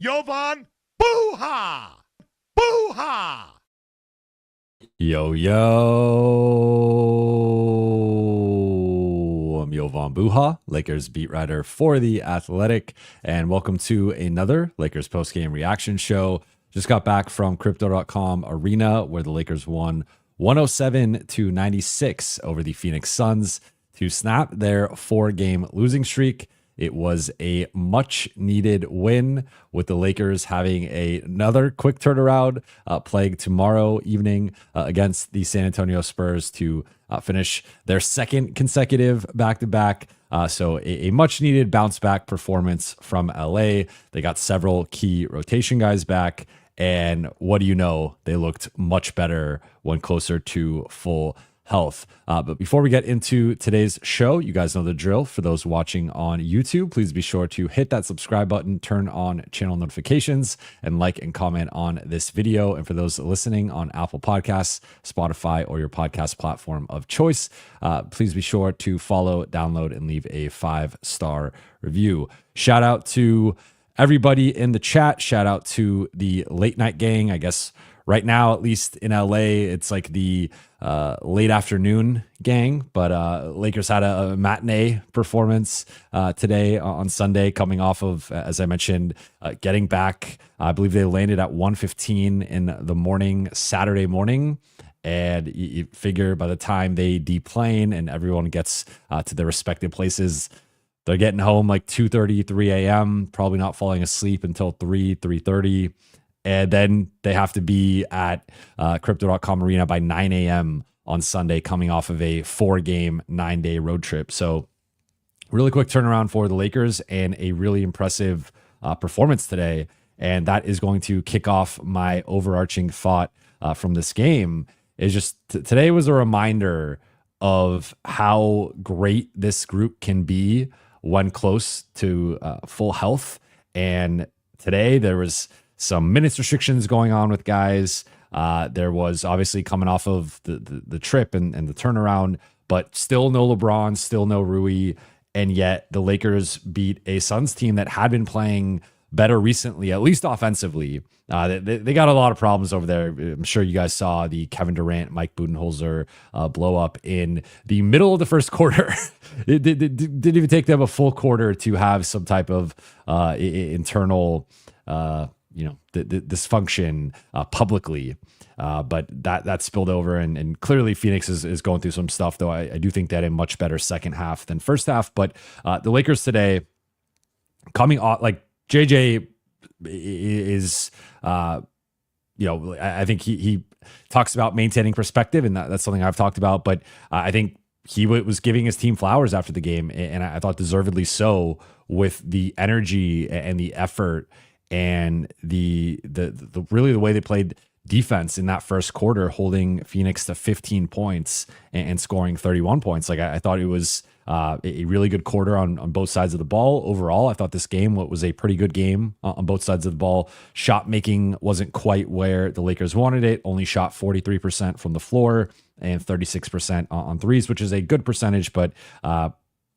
Jovan, Buha! Buha! Yo, I'm Jovan Buha, Lakers beat writer for The Athletic, and welcome to another Lakers postgame reaction show. Just got back from Crypto.com Arena, where the Lakers won 107-96 over the Phoenix Suns to snap their 4-game losing streak. It was a much-needed win, with the Lakers having another quick turnaround playing tomorrow evening against the San Antonio Spurs to finish their second consecutive back-to-back. So a much-needed bounce-back performance from LA. They got several key rotation guys back, and what do you know? They looked much better when closer to full health. But before we get into today's show, you guys know the drill. For those watching on YouTube, please be sure to hit that subscribe button, turn on channel notifications, and like and comment on this video. And for those listening on Apple Podcasts, Spotify, or your podcast platform of choice, please be sure to follow, download, and leave a 5-star review. Shout out to everybody in the chat. Shout out to the late night gang. I guess right now, at least in LA, it's like the late afternoon gang, but Lakers had a matinee performance today on Sunday, coming off of, as I mentioned, getting back. I believe they landed at 1:15 in the morning, Saturday morning. And you figure by the time they deplane and everyone gets to their respective places, they're getting home like 2:30, 3 a.m., probably not falling asleep until 3:30. And then they have to be at Crypto.com Arena by 9 a.m. on Sunday, coming off of a 4-game, 9-day road trip. So really quick turnaround for the Lakers and a really impressive performance today. And that is going to kick off my overarching thought from this game. Is just today was a reminder of how great this group can be when close to full health. And today there was some minutes restrictions going on with guys. There was obviously coming off of the trip and the turnaround, but still no LeBron, still no Rui. And yet the Lakers beat a Suns team that had been playing better recently, at least offensively. They got a lot of problems over there. I'm sure you guys saw the Kevin Durant, Mike Budenholzer blow up in the middle of the first quarter. It didn't even take them a full quarter to have some type of internal dysfunction publicly, but that spilled over, and clearly Phoenix is going through some stuff, though I do think that a much better second half than first half. But the Lakers today, coming off, like JJ is, I think he talks about maintaining perspective, and that's something I've talked about, but I think he was giving his team flowers after the game, and I thought deservedly so, with the energy and the effort and the really the way they played defense in that first quarter, holding Phoenix to 15 points and scoring 31 points. Like I thought it was a really good quarter on both sides of the ball. Overall, I thought this game was a pretty good game on both sides of the ball. Shot making wasn't quite where the Lakers wanted it. Only shot 43% from the floor and 36% on threes, which is a good percentage, but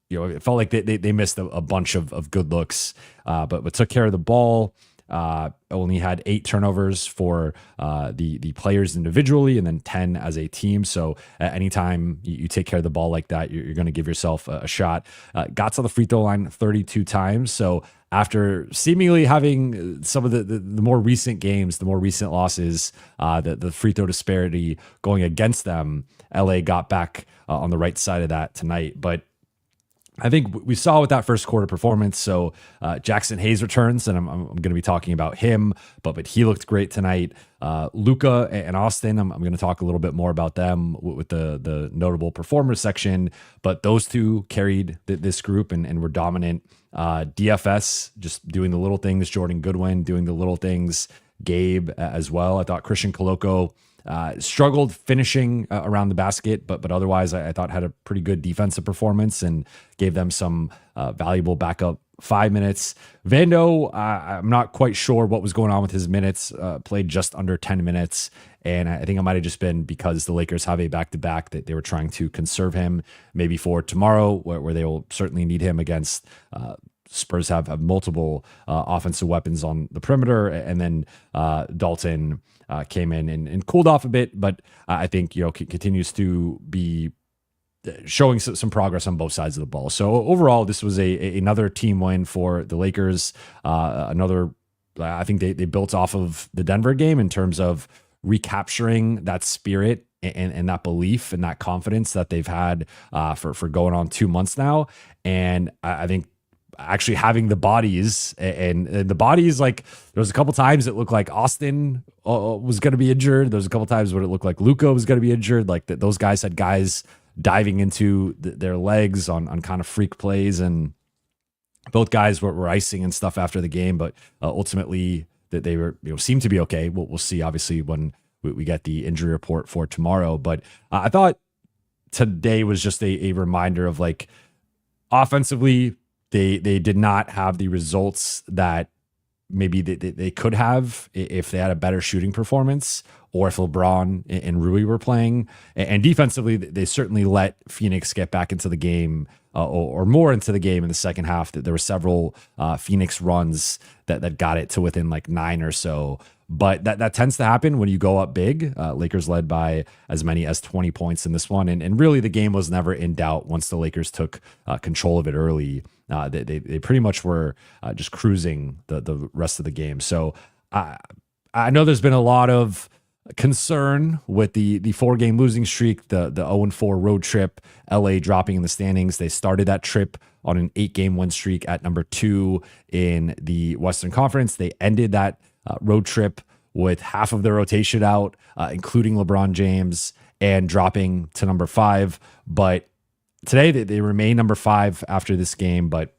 it felt like they missed a bunch of good looks, but took care of the ball. Only had 8 turnovers for the players individually, and then 10 as a team. So anytime you take care of the ball like that, you're going to give yourself a shot. Got to the free throw line 32 times. So after seemingly having some of the more recent games, the more recent losses, the free throw disparity going against them, LA got back on the right side of that tonight. But I think we saw with that first quarter performance. So Jaxson Hayes returns, and I'm going to be talking about him, but he looked great tonight. Luka and Austin, I'm going to talk a little bit more about them with the notable performers section, but those two carried this group and were dominant. DFS just doing the little things. Jordan Goodwin doing the little things. Gabe as well. I thought Christian Coloco struggled finishing around the basket, but otherwise I thought had a pretty good defensive performance and gave them some valuable backup 5 minutes. Vando, I'm not quite sure what was going on with his minutes, played just under 10 minutes. And I think it might have just been because the Lakers have a back-to-back that they were trying to conserve him maybe for tomorrow, where they will certainly need him against Spurs have multiple offensive weapons on the perimeter, and then Dalton came in and cooled off a bit, but I think continues to be showing some progress on both sides of the ball. So overall, this was another team win for the Lakers. I think they built off of the Denver game in terms of recapturing that spirit and that belief and that confidence that they've had for going on 2 months now. And I think actually having the bodies and the bodies, like there was a couple times it looked like Austin was going to be injured. There was a couple times where it looked like Luka was going to be injured. Like those guys had guys diving into their legs on kind of freak plays, and both guys were icing and stuff after the game, but ultimately that they were seemed to be okay. We'll see obviously when we get the injury report for tomorrow. But I thought today was just a reminder of like offensively they did not have the results that maybe they could have if they had a better shooting performance, or if LeBron and Rui were playing. And defensively, they certainly let Phoenix get back into the game or more into the game in the second half. There were several Phoenix runs that got it to within like 9 or so. But that tends to happen when you go up big. Lakers led by as many as 20 points in this one. And really, the game was never in doubt once the Lakers took control of it early. They pretty much were just cruising the rest of the game. So I know there's been a lot of concern with the 4-game losing streak, the 0-4 road trip, LA dropping in the standings. They started that trip on an 8-game win streak at number 2 in the Western Conference. They ended that road trip with half of their rotation out, including LeBron James, and dropping to number 5. But today they remain number 5 after this game. But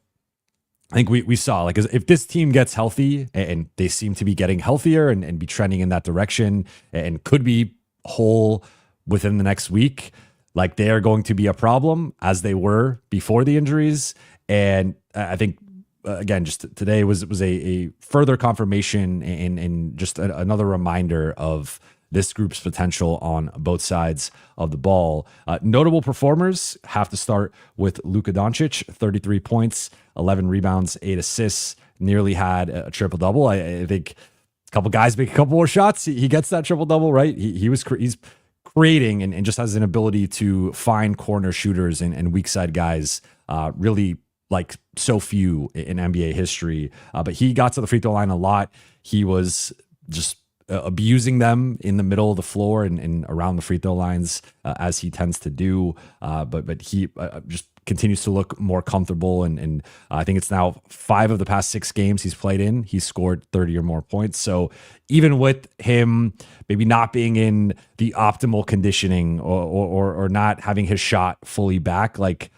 I think we saw, like, if this team gets healthy, and they seem to be getting healthier and be trending in that direction and could be whole within the next week, like they are going to be a problem as they were before the injuries. And I think, again, just today was a further confirmation and just another reminder of this group's potential on both sides of the ball. Notable performers have to start with Luka Doncic, 33 points, 11 rebounds, 8 assists, nearly had a triple-double. I think a couple guys make a couple more shots, he gets that triple-double, right? He's creating and just has an ability to find corner shooters and weak side guys, really like so few in NBA history. But he got to the free throw line a lot. He was just abusing them in the middle of the floor and around the free throw lines, as he tends to do. But he just continues to look more comfortable. And I think it's now 5 of the past 6 games he's played in, he's scored 30 or more points. So even with him maybe not being in the optimal conditioning or not having his shot fully back, like,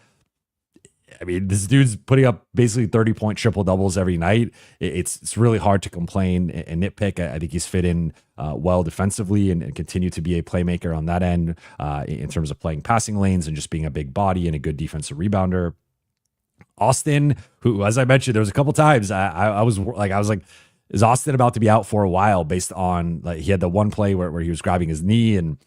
I mean, this dude's putting up basically 30-point triple doubles every night. It's really hard to complain and nitpick. I think he's fit in well defensively and continue to be a playmaker on that end in terms of playing passing lanes and just being a big body and a good defensive rebounder. Austin, who, as I mentioned, there was a couple times I was like, is Austin about to be out for a while? Based on, like, he had the one play where he was grabbing his knee and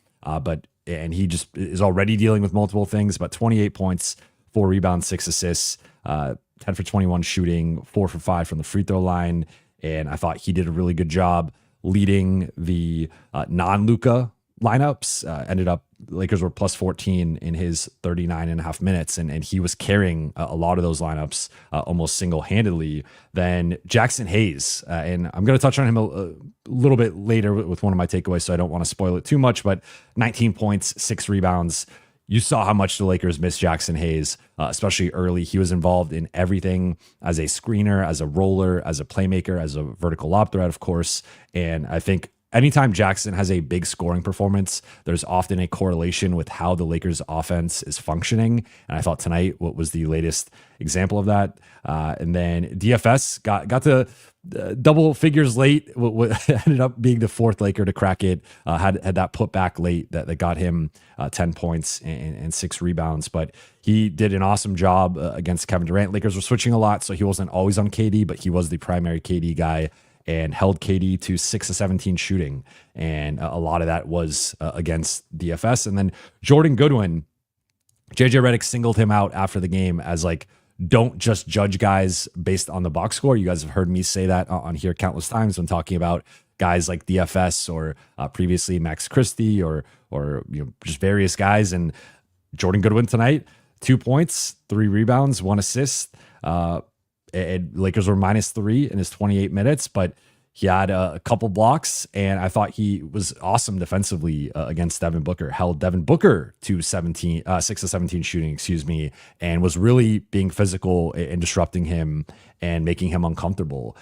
he just is already dealing with multiple things. But 28 points. 4 rebounds, 6 assists, 10 for 21 shooting, 4 for 5 from the free throw line. And I thought he did a really good job leading the non-Luka lineups. Ended up, Lakers were plus 14 in his 39 and a half minutes. And he was carrying a lot of those lineups almost single-handedly. Then Jaxson Hayes, and I'm going to touch on him a little bit later with one of my takeaways, so I don't want to spoil it too much, but 19 points, 6 rebounds. You saw how much the Lakers missed Jaxson Hayes, especially early. He was involved in everything as a screener, as a roller, as a playmaker, as a vertical lob threat, of course. And I think anytime Jaxson has a big scoring performance, there's often a correlation with how the Lakers offense is functioning. And I thought tonight what was the latest example of that. And then DFS got to double figures late. What ended up being the 4th Laker to crack it. Had that put back late that got him 10 points and 6 rebounds. But he did an awesome job against Kevin Durant. Lakers were switching a lot, so he wasn't always on KD, but he was the primary KD guy and held KD to 6 of 17 shooting. And a lot of that was against DFS. And then Jordan Goodwin, JJ Redick singled him out after the game as like don't just judge guys based on the box score. You guys have heard me say that on here countless times when talking about guys like DFS or previously Max Christie or just various guys. And Jordan Goodwin tonight, 2 points, 3 rebounds, 1 assist. Lakers were -3 in his 28 minutes, but he had a couple blocks, and I thought he was awesome defensively against Devin Booker. Held Devin Booker to 6 of 17 shooting, and was really being physical and disrupting him and making him uncomfortable.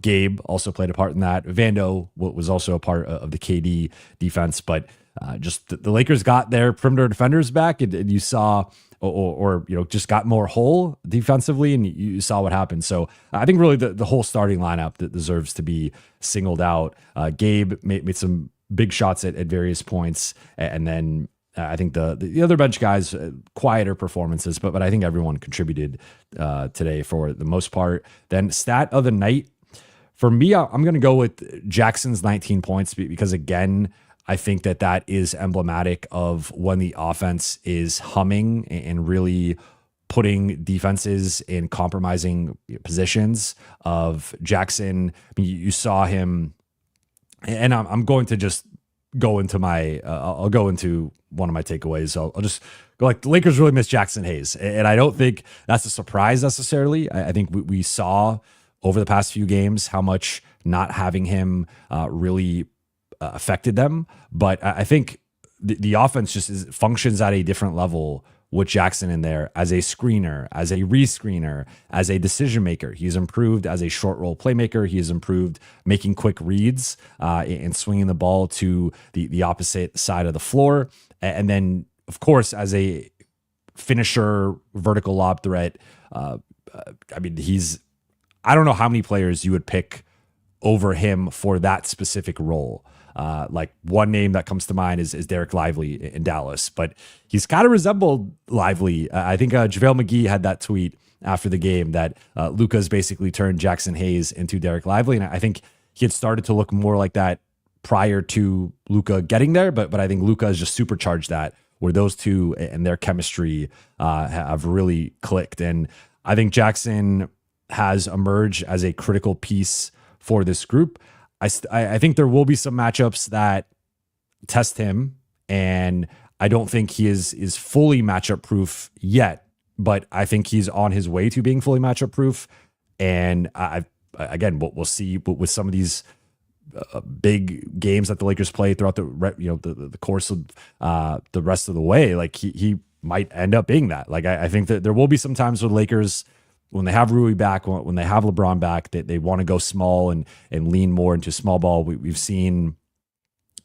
Gabe also played a part in that. Vando was also a part of the KD defense, but just the Lakers got their perimeter defenders back, and you saw or just got more whole defensively, and you saw what happened. So I think really the whole starting lineup that deserves to be singled out. Gabe made some big shots at various points, and then I think the other bench guys, quieter performances, but I think everyone contributed today for the most part. Then stat of the night for me, I'm going to go with Jackson's 19 points because again, I think that is emblematic of when the offense is humming and really putting defenses in compromising positions. Of Jackson, I mean, you saw him, and I'm going to just go into I'll go into one of my takeaways. I'll just go like the Lakers really miss Jaxson Hayes, and I don't think that's a surprise necessarily. I think we saw over the past few games how much not having him really affected them, but I think the offense just functions at a different level with Jaxson in there as a screener, as a rescreener, as a decision maker. He's improved as a short roll playmaker. He has improved making quick reads and swinging the ball to the opposite side of the floor. And then, of course, as a finisher, vertical lob threat, I mean, I don't know how many players you would pick over him for that specific role. Like one name that comes to mind is Derek Lively in Dallas, but he's kind of resembled Lively. I think JaVale McGee had that tweet after the game that Luka's basically turned Jaxson Hayes into Derek Lively, and I think he had started to look more like that prior to Luka getting there, but I think Luka has just supercharged that, where those two and their chemistry have really clicked, and I think Jaxson has emerged as a critical piece for this group. I think there will be some matchups that test him, and I don't think he is fully matchup proof yet, but I think he's on his way to being fully matchup proof. And again, we'll see with some of these big games that the Lakers play throughout the course of the rest of the way. Like he might end up being that. Like I think that there will be some times where the Lakers, when they have Rui back, when they have LeBron back, they want to go small and lean more into small ball. We've seen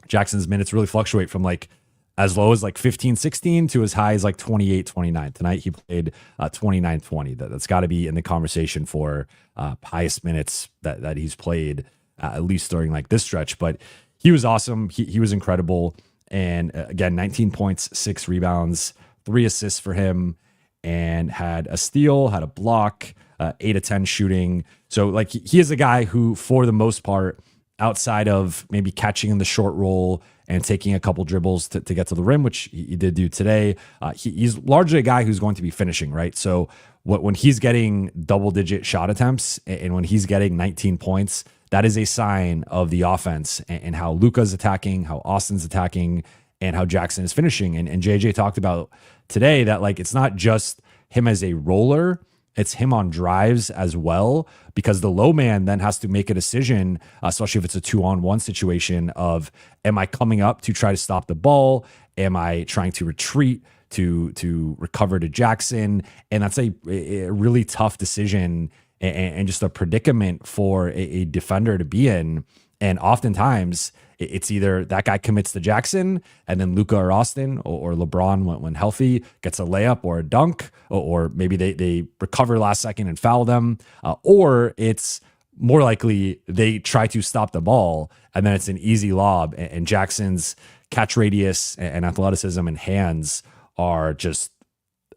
Jackson's minutes really fluctuate from like as low as like 15, 16 to as high as like 28, 29. Tonight he played 29, 20. That's got to be in the conversation for highest minutes that he's played, at least during like this stretch. But he was awesome. He was incredible. And again, 19 points, 6 rebounds, 3 assists for him, and had a steal, had a block, 8 of 10 shooting. So like he is a guy who, for the most part, outside of maybe catching in the short roll and taking a couple dribbles to get to the rim, which he did do today, he's largely a guy who's going to be finishing, right? So when he's getting double-digit shot attempts and when he's getting 19 points, that is a sign of the offense and how Luka's attacking, how Austin's attacking, and how Jaxson is finishing. And JJ talked about today that like it's not just him as a roller, it's him on drives as well, because the low man then has to make a decision, especially if it's a 2-on-1 situation of, am I coming up to try to stop the ball? Am I trying to retreat to recover to Jaxson? And that's a really tough decision and just a predicament for a defender to be in. And oftentimes it's either that guy commits to Jaxson and then Luka or Austin or LeBron when healthy gets a layup or a dunk, or maybe they recover last second and foul them, or it's more likely they try to stop the ball and then it's an easy lob, and Jackson's catch radius and athleticism and hands are just,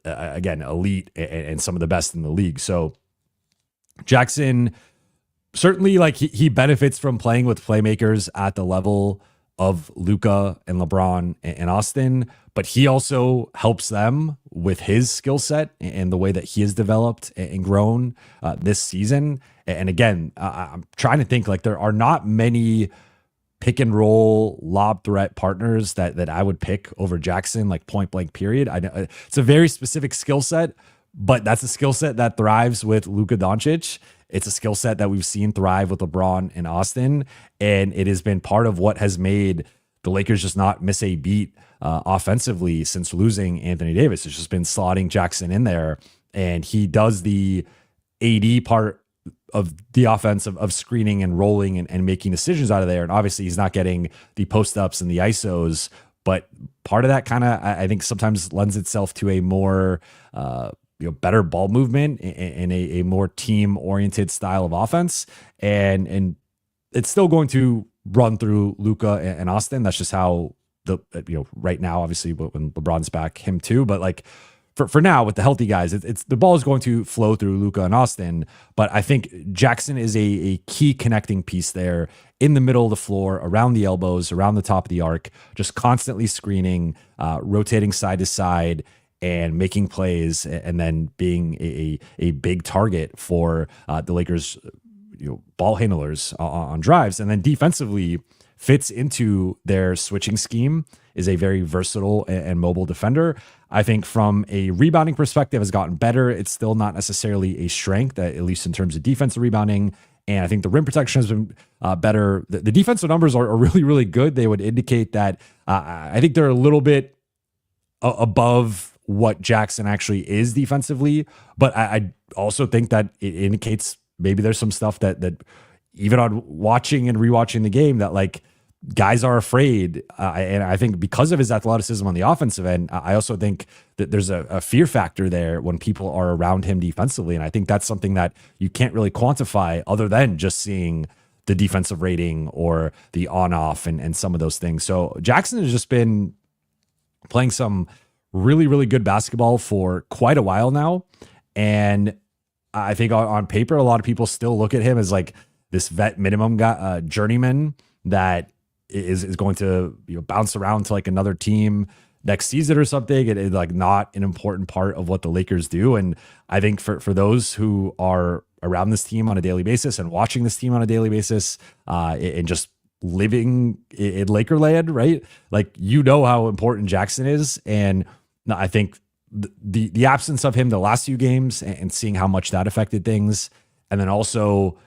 again, elite and some of the best in the league. So Jaxson, certainly, like he benefits from playing with playmakers at the level of Luka and LeBron and Austin, but he also helps them with his skill set and the way that he has developed and grown this season. And again, I'm trying to think, like, there are not many pick and roll lob threat partners that I would pick over Jaxson, like point blank period. I know it's a very specific skill set, but that's a skill set that thrives with Luka Doncic. It's a skill set that we've seen thrive with LeBron and Austin, and it has been part of what has made the Lakers just not miss a beat offensively since losing Anthony Davis. It's just been slotting Jaxson in there, and he does the AD part of the offense of screening and rolling and making decisions out of there. And obviously he's not getting the post ups and the ISOs, but part of that kind of, I think, sometimes lends itself to a more, better ball movement and a more team oriented style of offense. And it's still going to run through Luka and Austin. That's just how right now, obviously when LeBron's back, him too, but like, for now, with the healthy guys, it's the ball is going to flow through Luka and Austin. But I think Jaxson is a key connecting piece there in the middle of the floor, around the elbows, around the top of the arc, just constantly screening, rotating side to side, and making plays, and then being a big target for the Lakers, ball handlers on drives, and then defensively fits into their switching scheme, is a very versatile and mobile defender. I think from a rebounding perspective has gotten better. It's still not necessarily a strength, at least in terms of defensive rebounding. And I think the rim protection has been better. The defensive numbers are really, really good. They would indicate that I think they're a little bit above what Jaxson actually is defensively. But I also think that it indicates maybe there's some stuff that even on watching and rewatching the game that, like, guys are afraid. And I think because of his athleticism on the offensive end, I also think that there's a fear factor there when people are around him defensively. And I think that's something that you can't really quantify other than just seeing the defensive rating or the on-off and some of those things. So Jaxson has just been playing some really, really good basketball for quite a while now. And I think on paper, a lot of people still look at him as like this vet minimum guy, journeyman that is going to bounce around to like another team next season or something. It is like not an important part of what the Lakers do. And I think for those who are around this team on a daily basis and watching this team on a daily basis, and just living in Lakerland, right? Like, how important Jaxson is. And I think the absence of him the last few games and seeing how much that affected things, and then also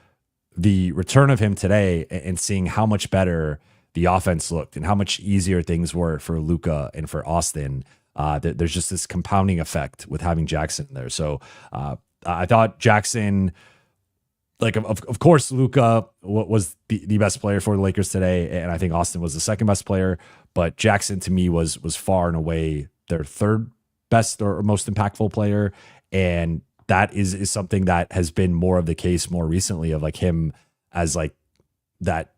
the return of him today and seeing how much better the offense looked and how much easier things were for Luka and for Austin. There's just this compounding effect with having Jaxson there. So I thought Jaxson, like, of course, Luka was the best player for the Lakers today, and I think Austin was the second best player. But Jaxson, to me, was far and away their third best or most impactful player, and that is something that has been more of the case more recently, of like him as like that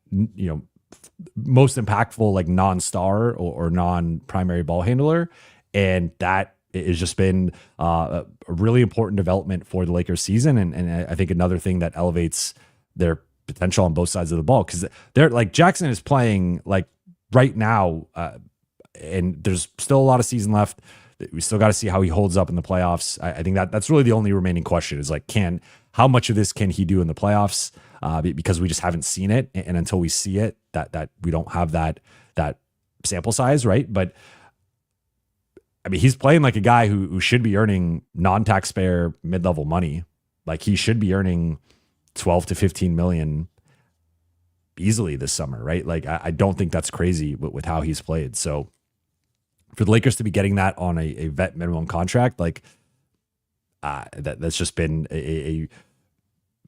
most impactful, like, non-star or non-primary ball handler. And that has just been a really important development for the Lakers season. And I think another thing that elevates their potential on both sides of the ball, because they're like, Jaxson is playing like right now, and there's still a lot of season left. We still got to see how he holds up in the playoffs. I think that's really the only remaining question, is like, how much of this can he do in the playoffs? Because we just haven't seen it, and until we see it, that we don't have that sample size, right? But I mean, he's playing like a guy who should be earning non-taxpayer mid-level money. Like, he should be earning 12 to 15 million easily this summer, right? Like, I don't think that's crazy with how he's played. So for the Lakers to be getting that on a vet minimum contract, like, that's just been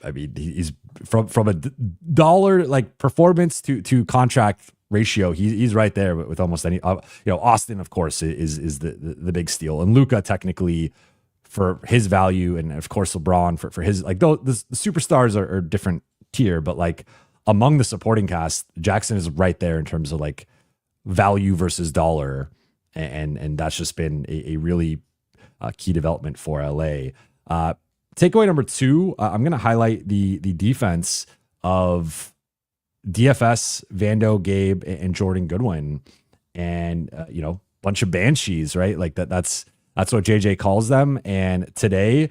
I mean, he's from a dollar, like, performance to contract ratio, he's right there with almost any. Austin, of course, is the big steal, and Luka technically for his value, and of course LeBron for his, like, though the superstars are different tier, but like among the supporting cast, Jaxson is right there in terms of like value versus dollar, and that's just been a really key development for LA. Takeaway number 2, I'm going to highlight the defense of DFS, Vando, Gabe, and Jordan Goodwin, and bunch of banshees, right? Like that's what JJ calls them. And today,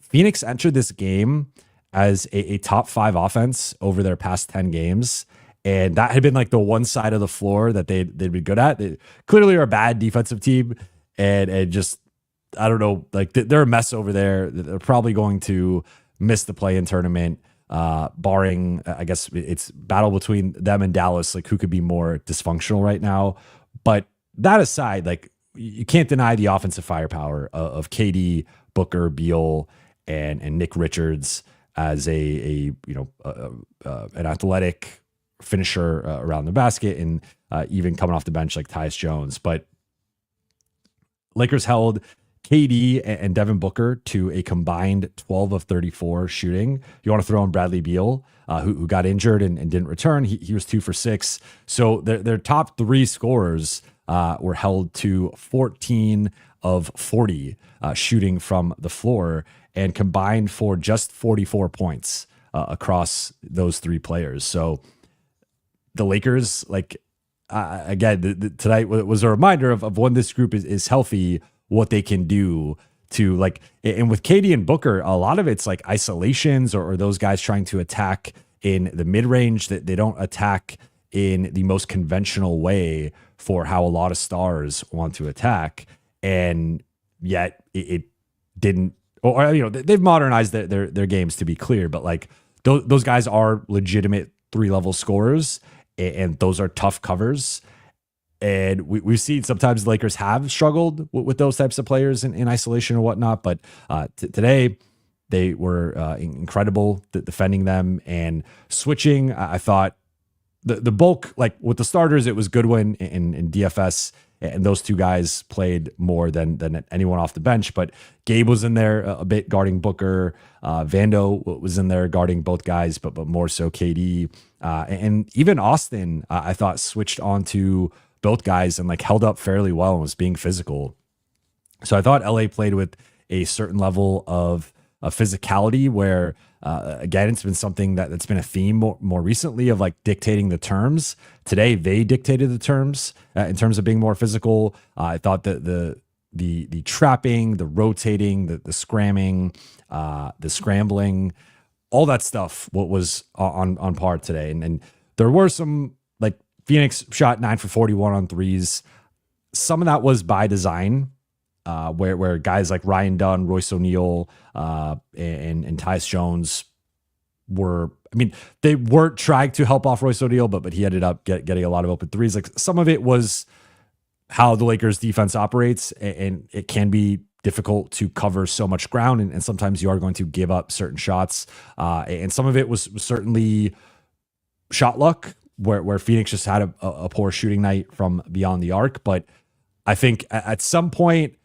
Phoenix entered this game as a top 5 offense over their past 10 games. And that had been like the one side of the floor that they'd be good at. They clearly are a bad defensive team, and just, I don't know, like they're a mess over there. They're probably going to miss the play-in tournament, barring, I guess it's battle between them and Dallas, like who could be more dysfunctional right now. But that aside, like you can't deny the offensive firepower of KD, Booker, Beal, and Nick Richards as an athletic finisher around the basket, and even coming off the bench like Tyus Jones. But Lakers held KD and Devin Booker to a combined 12 of 34 shooting. You want to throw in Bradley Beal, who got injured and didn't return. He was 2 for 6. So their top 3 scorers were held to 14 of 40 shooting from the floor, and combined for just 44 points across those 3 players. So the Lakers, like, again, tonight was a reminder of when this group is healthy, what they can do to, like, and with KD and Booker, a lot of it's like isolations or those guys trying to attack in the mid-range, that they don't attack in the most conventional way for how a lot of stars want to attack. And yet it didn't, or they've modernized their games, to be clear, but like those guys are legitimate 3-level scorers, and those are tough covers. And we've seen sometimes the Lakers have struggled with those types of players in isolation and whatnot. But today they were incredible defending them and switching. I thought the bulk, like with the starters, it was Goodwin and DFS, and those 2 guys played more than anyone off the bench. But Gabe was in there a bit guarding Booker. Vando was in there guarding both guys, but more so KD. And even Austin, I thought, switched onto both guys and like held up fairly well and was being physical. So I thought LA played with a certain level of physicality where, again, it's been something that's been a theme more recently of like dictating the terms. Today, they dictated the terms in terms of being more physical. I thought that the trapping, the rotating, the scramming, the scrambling, all that stuff, what was on par today. And there were some, like, Phoenix shot 9 for 41 on threes. Some of that was by design, where guys like Ryan Dunn, Royce O'Neal, and Tyus Jones were, I mean, they weren't trying to help off Royce O'Neal, but he ended up getting a lot of open threes. Like, some of it was how the Lakers defense operates, and it can be difficult to cover so much ground, and sometimes you are going to give up certain shots. And some of it was certainly shot luck, where Phoenix just had a poor shooting night from beyond the arc. But I think at some point,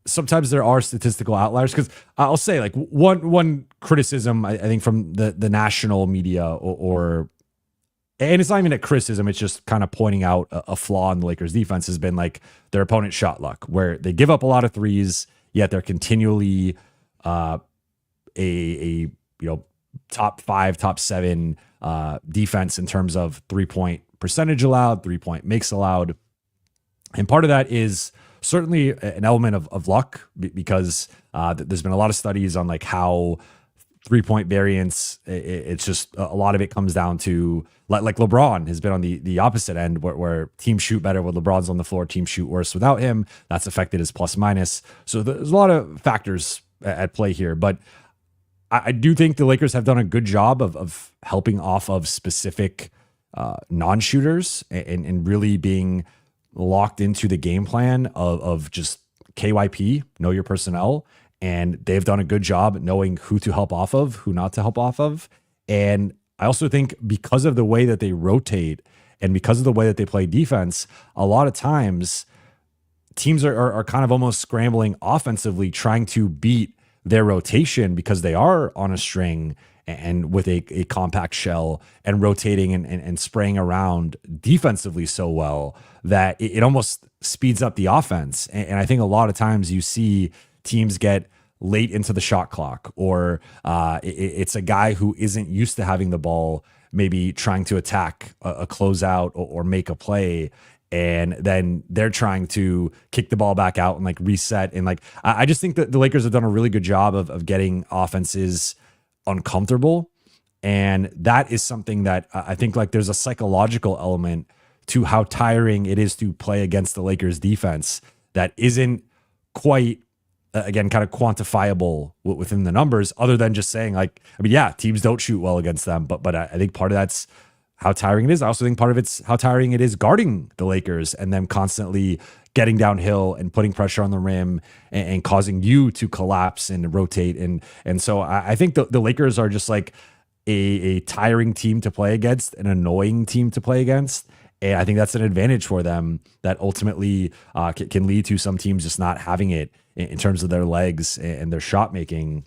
sometimes there are statistical outliers, because I'll say, like, one criticism I think from the national media, and it's not even a criticism, it's just kind of pointing out a flaw in the Lakers defense, has been like their opponent's shot luck, where they give up a lot of threes, yet they're continually a top 5, top 7 defense in terms of 3-point percentage allowed, 3-point makes allowed. And part of that is certainly an element of luck, because there's been a lot of studies on like how 3-point variance, it's just a lot of it comes down to, like LeBron has been on the opposite end, where teams shoot better when LeBron's on the floor, teams shoot worse without him. That's affected his plus minus. So there's a lot of factors at play here, but I do think the Lakers have done a good job of helping off of specific non-shooters, and really being locked into the game plan of just KYP, know your personnel. And they've done a good job knowing who to help off of, who not to help off of. And I also think because of the way that they rotate and because of the way that they play defense, a lot of times teams are kind of almost scrambling offensively, trying to beat their rotation, because they are on a string and with a compact shell, and rotating and spraying around defensively so well that it almost speeds up the offense. And I think a lot of times you see teams get late into the shot clock, or it's a guy who isn't used to having the ball maybe trying to attack a closeout or make a play. And then they're trying to kick the ball back out and like reset. And like, I just think that the Lakers have done a really good job of getting offenses uncomfortable. And that is something that I think like there's a psychological element to how tiring it is to play against the Lakers defense that isn't quite, again, kind of quantifiable within the numbers, other than just saying like, I mean, yeah, teams don't shoot well against them, but I think part of that's how tiring it is. I also think part of it's how tiring it is guarding the Lakers and them constantly getting downhill and putting pressure on the rim and causing you to collapse and rotate. And so I think the Lakers are just like a tiring team to play against, an annoying team to play against. And I think that's an advantage for them that ultimately can lead to some teams just not having it in terms of their legs and their shot making.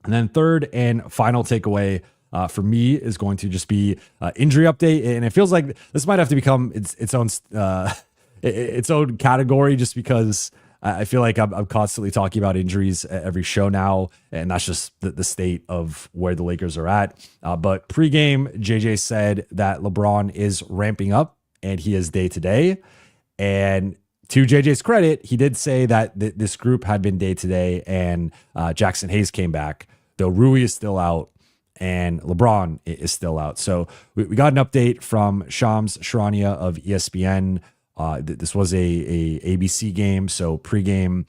And then third and final takeaway for me is going to just be injury update. And it feels like this might have to become its own category, just because I feel like I'm constantly talking about injuries at every show now, and that's just the state of where the Lakers are at. But pregame, JJ said that LeBron is ramping up and he is day to day. And to JJ's credit, he did say that this group had been day to day, and Jaxson Hayes came back, though Rui is still out and LeBron is still out. So we got an update from Shams Charania of ESPN. This was a ABC game. So pregame,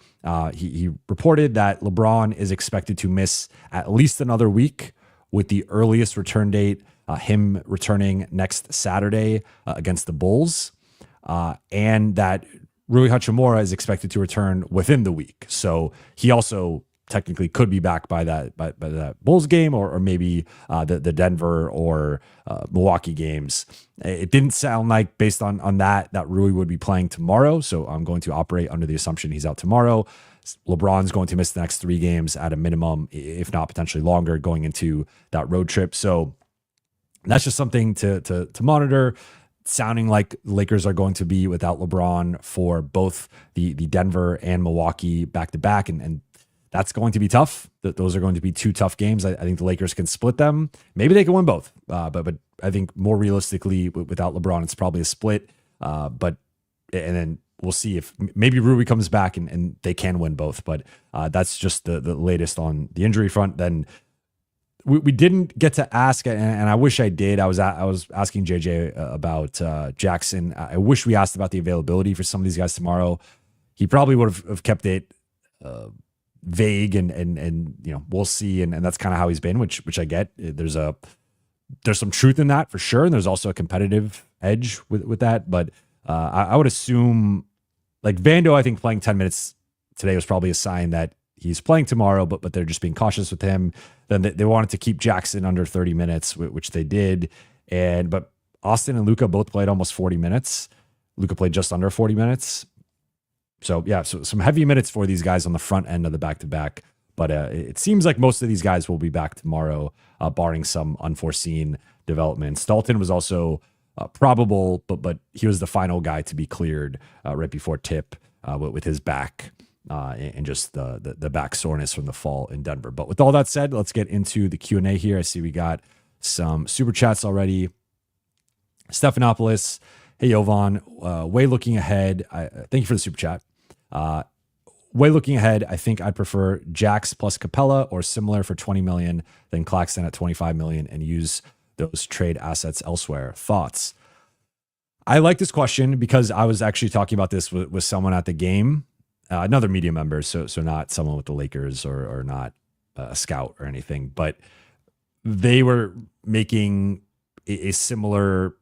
he reported that LeBron is expected to miss at least another week, with the earliest return date, him returning next Saturday against the Bulls, and that Rui Hachimura is expected to return within the week. So he also technically could be back by that Bulls game, or maybe the Denver or Milwaukee games. It didn't sound like, based on that Rui would be playing tomorrow. So I'm going to operate under the assumption he's out tomorrow. LeBron's going to miss the next 3 games at a minimum, if not potentially longer, going into that road trip. So that's just something to monitor. Sounding like the Lakers are going to be without LeBron for both the Denver and Milwaukee back-to-back, and that's going to be tough. Those are going to be 2 tough games. I think the Lakers can split them. Maybe they can win both. But I think more realistically, without LeBron, it's probably a split. And then we'll see if maybe Rui comes back and they can win both. But that's just the latest on the injury front. Then we didn't get to ask, and I wish I did. I was asking JJ about Jackson. I wish we asked about the availability for some of these guys tomorrow. He probably would have kept it vague and we'll see, and that's kind of how he's been, which I get. There's some truth in that for sure, and there's also a competitive edge with that. But I would assume, like Vando, I think playing 10 minutes today was probably a sign that he's playing tomorrow, but they're just being cautious with him. Then they wanted to keep Jackson under 30 minutes, which they did. But Austin and Luka both played almost 40 minutes. Luka played just under 40 minutes. So yeah, so some heavy minutes for these guys on the front end of the back-to-back. But it seems like most of these guys will be back tomorrow, barring some unforeseen developments. Dalton was also probable, but he was the final guy to be cleared right before tip with his back and just the back soreness from the fall in Denver. But with all that said, let's get into the Q&A here. I see we got some super chats already. Stephanopoulos, hey Jovan, way looking ahead. Thank you for the super chat. Way looking ahead, I think I'd prefer Jax plus Capella or similar for 20 million than Claxton at 25 million and use those trade assets elsewhere. Thoughts? I like this question because I was actually talking about this with someone at the game, another media member, so not someone with the Lakers or not a scout or anything, but they were making a similar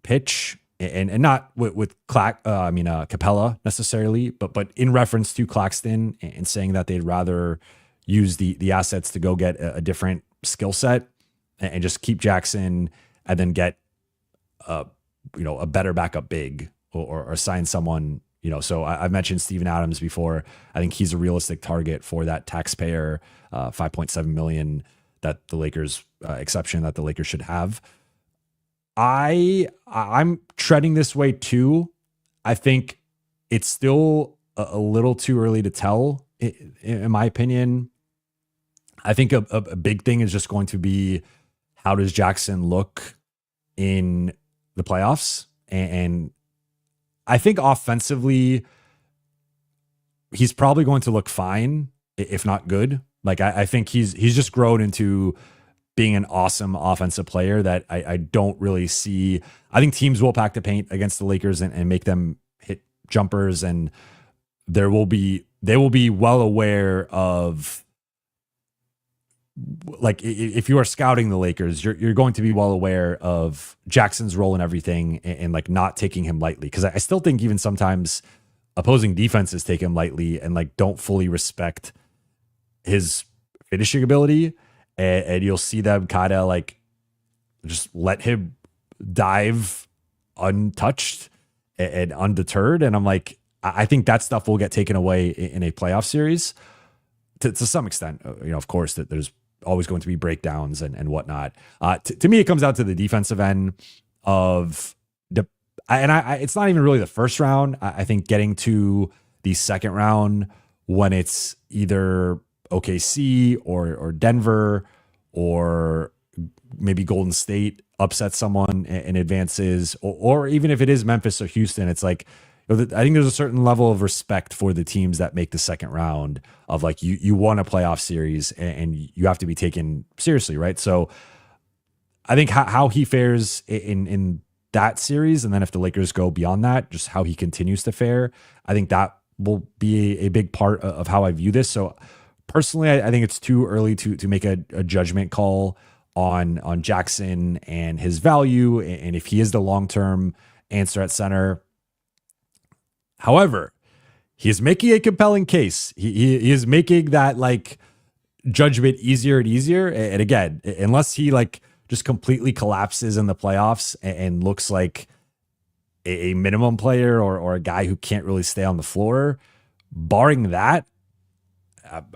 pitch. And not with Capella necessarily, but in reference to Claxton and saying that they'd rather use the assets to go get a different skill set and just keep Jackson and then get a better backup big or sign someone. So I've mentioned Steven Adams before. I think he's a realistic target for that taxpayer $5.7 million that the Lakers exception that the Lakers should have. I'm treading this way too. I think it's still a little too early to tell, in my opinion. I think a big thing is just going to be, how does Jackson look in the playoffs. And I think offensively, he's probably going to look fine, if not good. Like I think he's just grown into being an awesome offensive player that I don't really see. I think teams will pack the paint against the Lakers and make them hit jumpers, and they will be well aware of, like, if you are scouting the Lakers, you're going to be well aware of Jackson's role in everything, and like not taking him lightly. Because I still think even sometimes opposing defenses take him lightly and like don't fully respect his finishing ability, and you'll see them kind of like just let him dive untouched and undeterred. And I'm like, I think that stuff will get taken away in a playoff series to some extent. Of course, that there's always going to be breakdowns and whatnot. To me, it comes out to the defensive end of it's not even really the first round. I think getting to the second round when it's either OKC or Denver, or maybe Golden State upsets someone and advances, or even if it is Memphis or Houston, it's like, I think there's a certain level of respect for the teams that make the second round of like, you won a playoff series and you have to be taken seriously, right? So I think how he fares in that series, and then if the Lakers go beyond that, just how he continues to fare, I think that will be a big part of how I view this. So personally, I think it's too early to make a judgment call on Jaxson and his value, and if he is the long-term answer at center. However, he is making a compelling case. He is making that like judgment easier and easier. And again, unless he like just completely collapses in the playoffs and looks like a minimum player or a guy who can't really stay on the floor, barring that,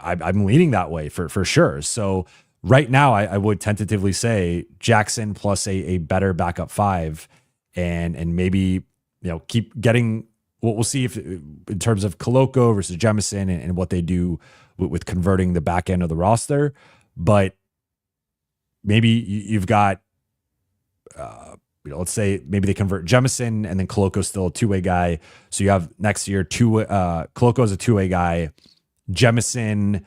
I'm leaning that way for sure. So right now, I would tentatively say Jaxson plus a better backup five, and maybe keep getting. We'll see if in terms of Koloko versus Jemison and what they do with converting the back end of the roster, but maybe you've got, let's say maybe they convert Jemison and then Koloko's still a two-way guy. So you have next year Koloko's a two-way guy, Jemison,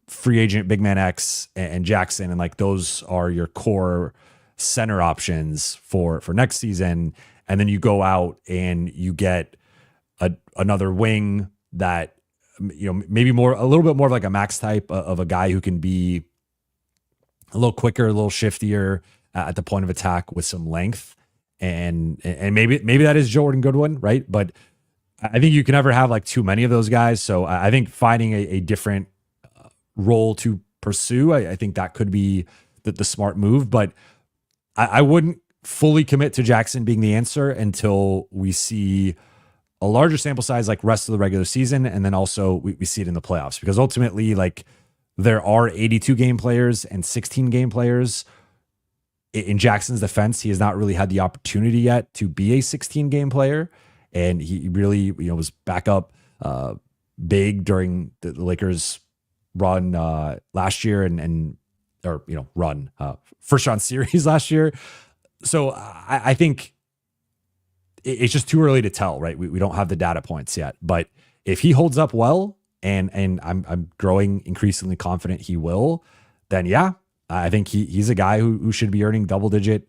free agent big man X, and Jaxson, and like those are your core center options for next season. And then you go out and you get another wing that maybe a little bit more of like a max type of a guy who can be a little quicker, a little shiftier at the point of attack with some length, and maybe that is Jordan Goodwin, right? But I think you can never have like too many of those guys. So I think finding a different role to pursue, I think that could be the smart move. But I wouldn't fully commit to Jaxson being the answer until we see a larger sample size, like rest of the regular season. And then also we see it in the playoffs, because ultimately, like, there are 82 game players and 16 game players. In Jackson's defense, he has not really had the opportunity yet to be a 16 game player. And he really, was back up big during the Lakers run last year and first round series last year. So I think it's just too early to tell, right? We don't have the data points yet, but if he holds up well, and I'm growing increasingly confident he will, then yeah, I think he's a guy who should be earning double-digit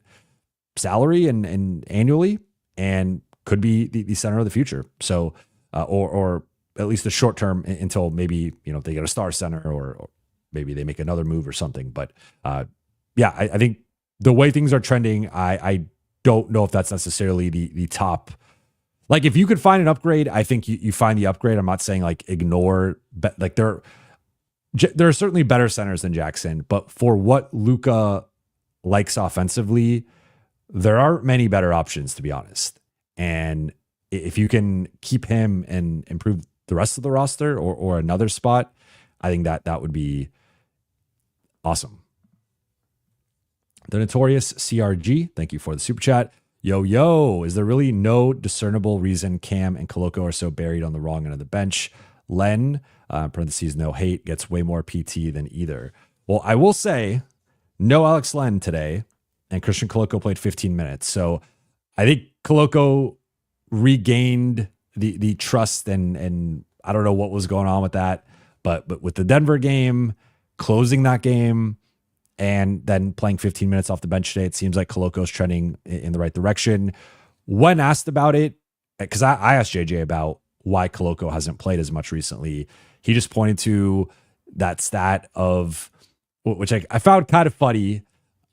salary and annually, and could be the center of the future. So, or at least the short term until maybe they get a star center, or maybe they make another move or something. But yeah, I think the way things are trending, I don't know if that's necessarily the top. Like, if you could find an upgrade, I think you find the upgrade. I'm not saying like ignore, but like there are certainly better centers than Jaxson, but for what Luka likes offensively, there aren't many better options, to be honest. And if you can keep him and improve the rest of the roster or another spot, I think that would be awesome. The Notorious CRG, thank you for the super chat. Yo, is there really no discernible reason Cam and Koloko are so buried on the wrong end of the bench? Len, parentheses, no hate, gets way more PT than either. Well, I will say, no Alex Len today. and Christian Koloko played 15 minutes. So I think Koloko regained the trust, and I don't know what was going on with that, but with the Denver game, closing that game, and then playing 15 minutes off the bench today, it seems like Koloko's trending in the right direction. When asked about it, because I asked JJ about why Koloko hasn't played as much recently, he just pointed to that stat of, which I found kind of funny,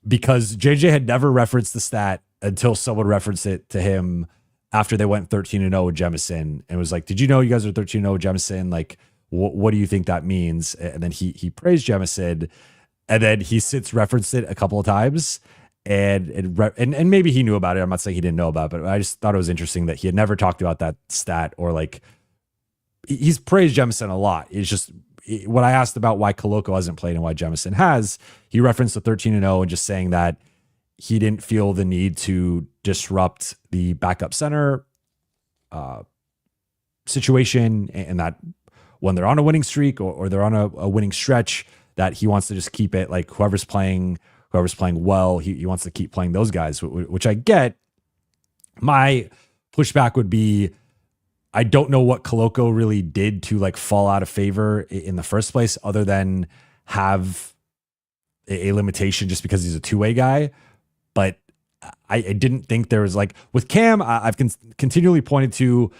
because JJ had never referenced the stat until someone referenced it to him after they went 13-0 with Jemison, and was like, did you know you guys are 13-0 with Jemison? Like, what do you think that means? And then he praised Jemison, and then he since referenced it a couple of times, and maybe he knew about it. I'm not saying he didn't know about it, but I just thought it was interesting that he had never talked about that stat, or like, he's praised Jemison a lot. It's just, when I asked about why Koloko hasn't played and why Jemison has, he referenced the 13-0 and just saying that he didn't feel the need to disrupt the backup center situation, and that when they're on a winning streak or they're on a winning stretch, that he wants to just keep it like whoever's playing well, he wants to keep playing those guys, which I get. My pushback would be, I don't know what Koloko really did to like fall out of favor in the first place, other than have a limitation just because he's a two-way guy. But I didn't think there was, like, with Cam, I've continually pointed to,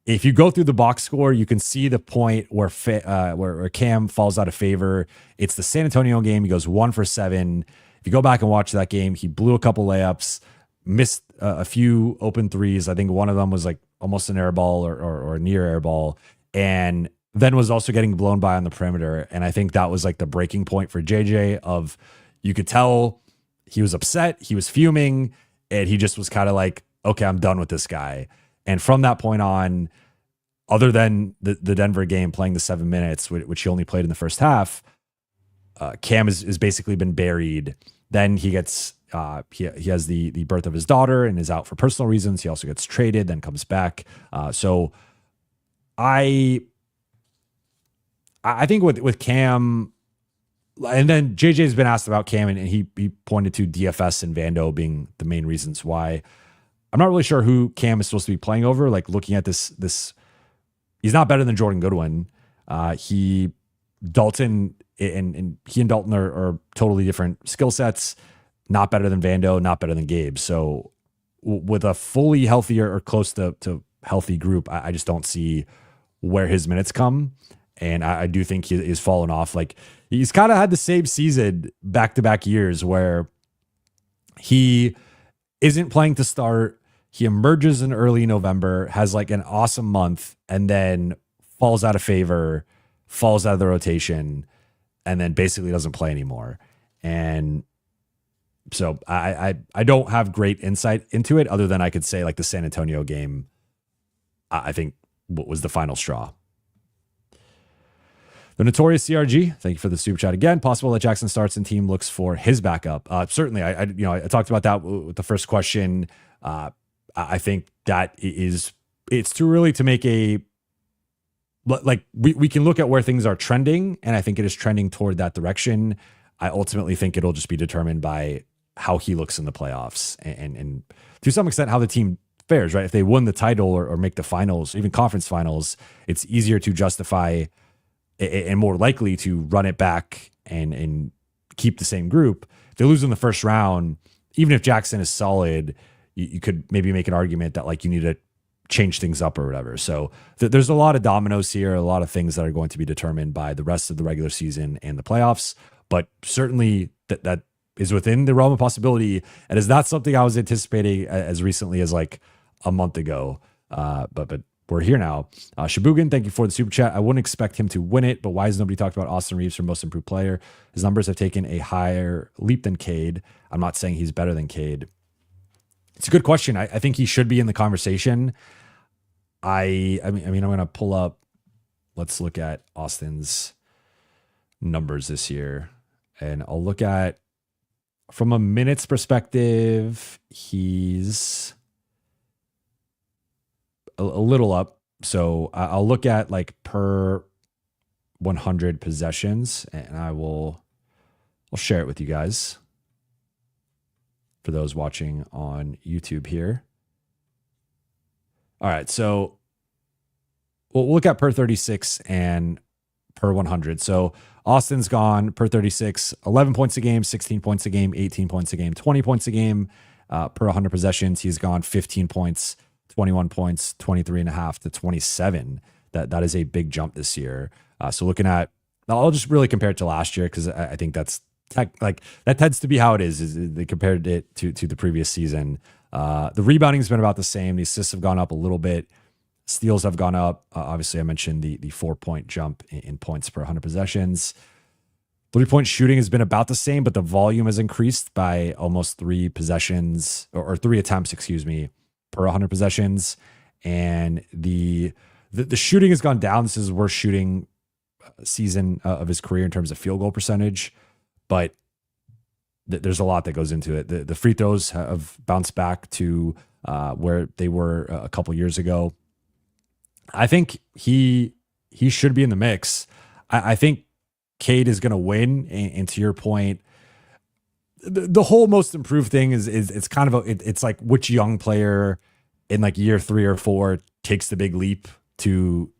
if you go through the box score, you can see the point where Cam falls out of favor. It's the San Antonio game. He goes 1 for 7. If you go back and watch that game, he blew a couple layups, missed a few open threes. I think one of them was like almost an air ball or a near air ball, and then was also getting blown by on the perimeter. And I think that was like the breaking point for JJ, of, you could tell he was upset, he was fuming, and he just was kind of like, okay, I'm done with this guy. And from that point on, other than the Denver game playing the 7 minutes, which he only played in the first half, Cam has basically been buried. Then he gets he has the birth of his daughter and is out for personal reasons. He also gets traded, then comes back. So I think with Cam, and then JJ's been asked about Cam, and he pointed to DFS and Vando being the main reasons why. I'm not really sure who Cam is supposed to be playing over. Like, looking at this, he's not better than Jordan Goodwin. Dalton and he and Dalton are totally different skill sets. Not better than Vando, not better than Gabe. So with a fully healthy or close to healthy group, I just don't see where his minutes come. And I do think he's fallen off. Like, he's kind of had the same season back-to-back years where he isn't playing to start. He emerges in early November, has like an awesome month, and then falls out of favor, falls out of the rotation, and then basically doesn't play anymore. And so I don't have great insight into it, other than I could say, like, the San Antonio game, I think, was the final straw. The Notorious CRG, thank you for the super chat again. Possible that Jaxson starts and team looks for his backup. Certainly, I talked about that with the first question. I think that it's too early to make we can look at where things are trending, and I think it is trending toward that direction. I ultimately think it'll just be determined by how he looks in the playoffs, and to some extent how the team fares, right? If they win the title or make the finals, even conference finals, it's easier to justify and more likely to run it back and keep the same group. If they lose in the first round, even if Jaxson is solid, you could maybe make an argument that, like, you need to change things up or whatever. So there's a lot of dominoes here, a lot of things that are going to be determined by the rest of the regular season and the playoffs. But certainly that is within the realm of possibility, and is not something I was anticipating as recently as like a month ago. But we're here now. Shabugan, thank you for the super chat. I wouldn't expect him to win it, but why has nobody talked about Austin Reaves for most improved player? His numbers have taken a higher leap than Cade. I'm not saying he's better than Cade. It's a good question. I think he should be in the conversation. I mean, I'm going to pull up. Let's look at Austin's numbers this year, and I'll look at, from a minutes perspective, he's a little up. So I'll look at like per 100 possessions, and I'll share it with you guys. for those watching on YouTube here. All right, so we'll look at per 36 and per 100. So Austin's gone per 36, 11 points a game, 16 points a game, 18 points a game, 20 points a game. Per 100 possessions, he's gone 15 points, 21 points, 23 and a half to 27. That is a big jump this year. So looking at, I'll just really compare it to last year because I think that's that tends to be how it is they compared it to the previous season. The rebounding has been about the same. The assists have gone up a little bit. Steals have gone up. Obviously, I mentioned the 4-point jump in points per 100 possessions. 3-point shooting has been about the same, but the volume has increased by almost 3 possessions or 3 attempts, per 100 possessions. And the shooting has gone down. This is his worst shooting season of his career in terms of field goal percentage, but there's a lot that goes into it. The free throws have bounced back to where they were a couple years ago. I think he should be in the mix. I think Cade is going to win. And to your point, the whole most improved thing is it's kind of it's like which young player in like year 3 or 4 takes the big leap to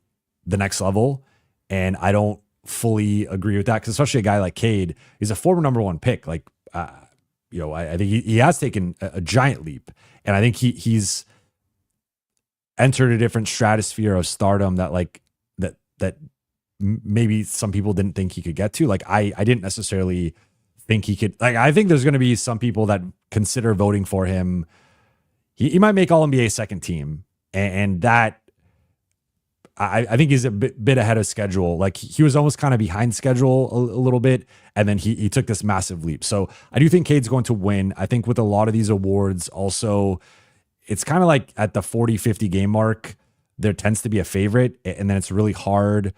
the next level. And I don't fully agree with that because especially a guy like Cade, he's a former number 1 pick. Like, I think he has taken a giant leap, and I think he's entered a different stratosphere of stardom that maybe some people didn't think he could get to. Like I didn't necessarily think he could. Like I think there's going to be some people that consider voting for him. He might make All NBA second team, and that I think he's a bit ahead of schedule. Like he was almost kind of behind schedule a little bit, and then he took this massive leap. So I do think Cade's going to win. I think with a lot of these awards, also, it's kind of like at the 40, 50 game mark, there tends to be a favorite, and then it's really hard.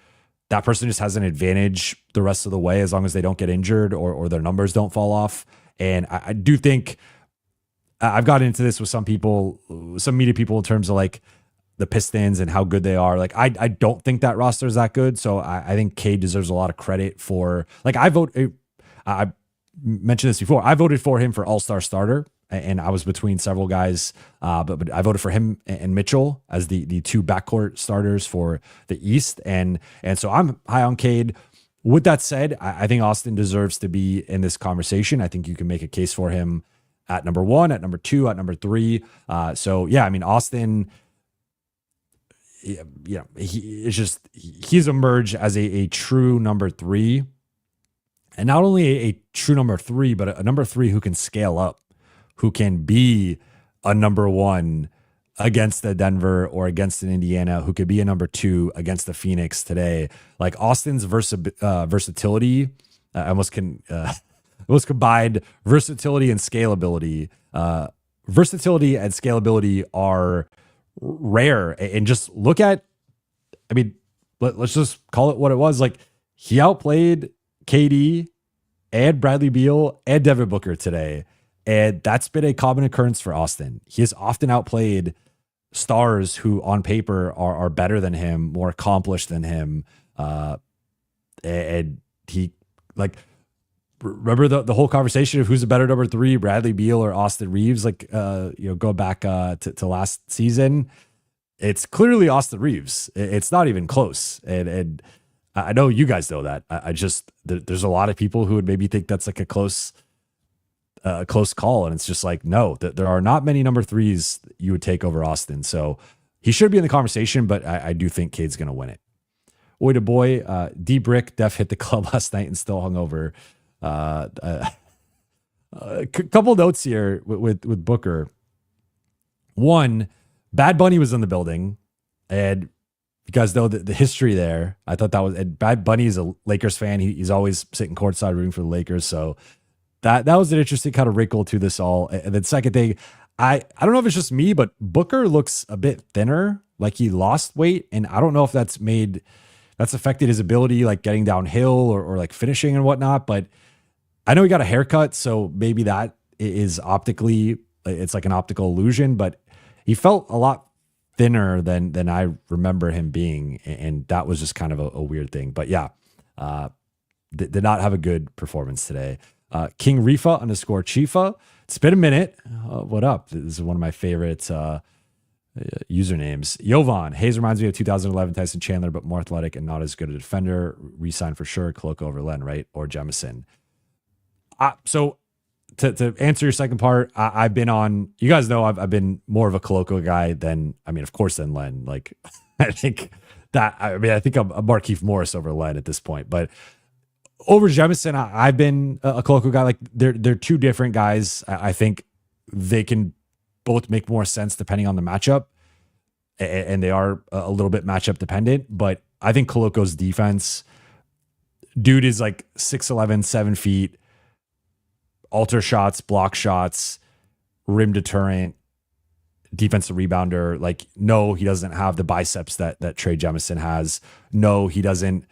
That person just has an advantage the rest of the way as long as they don't get injured or their numbers don't fall off. And I do think I've gotten into this with some people, some media people in terms of like the Pistons and how good they are. Like I don't think that roster is that good. So I think Cade deserves a lot of credit for like I mentioned this before. I voted for him for All-Star starter, and I was between several guys, but I voted for him and Mitchell as the 2 backcourt starters for the East, and so I'm high on Cade. With that said, I think Austin deserves to be in this conversation. I think you can make a case for him at number 1, at number 2, at number 3. So yeah, I mean Austin. Yeah, he's emerged as a true number 3, and not only a true number 3, but a number 3 who can scale up, who can be a number 1 against the Denver or against an Indiana, who could be a number 2 against the Phoenix today. Like Austin's versatility, almost combined versatility and scalability. Versatility and scalability are rare, and just look at, I mean, let's just call it what it was. Like he outplayed KD and Bradley Beal and Devin Booker today. And that's been a common occurrence for Austin. He has often outplayed stars who on paper are better than him, more accomplished than him. And he like, remember the whole conversation of who's a better number 3, Bradley Beal or Austin Reaves? Like, go back to last season. It's clearly Austin Reaves. It's not even close. And I know you guys know that. I just, there's a lot of people who would maybe think that's like a close call. And it's just like, no, there are not many number 3s you would take over Austin. So he should be in the conversation, but I do think Cade's going to win it. Boy to boy, D Brick, Def hit the club last night and still hungover. A couple notes here with Booker. One, Bad Bunny was in the building, and you guys know the history there. I thought that was, and Bad Bunny is a Lakers fan. He's always sitting courtside rooting for the Lakers, so that was an interesting kind of wrinkle to this all. And then second thing, I don't know if it's just me, but Booker looks a bit thinner, like he lost weight, and I don't know if that's affected his ability, like getting downhill or like finishing and whatnot, but I know he got a haircut, so maybe that is optically, it's like an optical illusion, but he felt a lot thinner than I remember him being, and that was just kind of a weird thing. But yeah, did not have a good performance today. King Rifa _ Chifa. It's been a minute. What up? This is one of my favorite usernames. Jovan. Hayes reminds me of 2011 Tyson Chandler, but more athletic and not as good a defender. Resign for sure. Koloko over Len, right? Or Jemison. So to answer your second part, I've been on, you guys know I've been more of a Koloko guy than, of course, than Len. Like, I think I'm Markieff Morris over Len at this point. But over Jemison, I've been a Koloko guy. Like, they're two different guys. I think they can both make more sense depending on the matchup. And they are a little bit matchup dependent. But I think Koloko's defense, dude is like 6'11", 7 feet, alter shots, block shots, rim deterrent, defensive rebounder. Like, no, he doesn't have the biceps that Trey Jemison has. No, he doesn't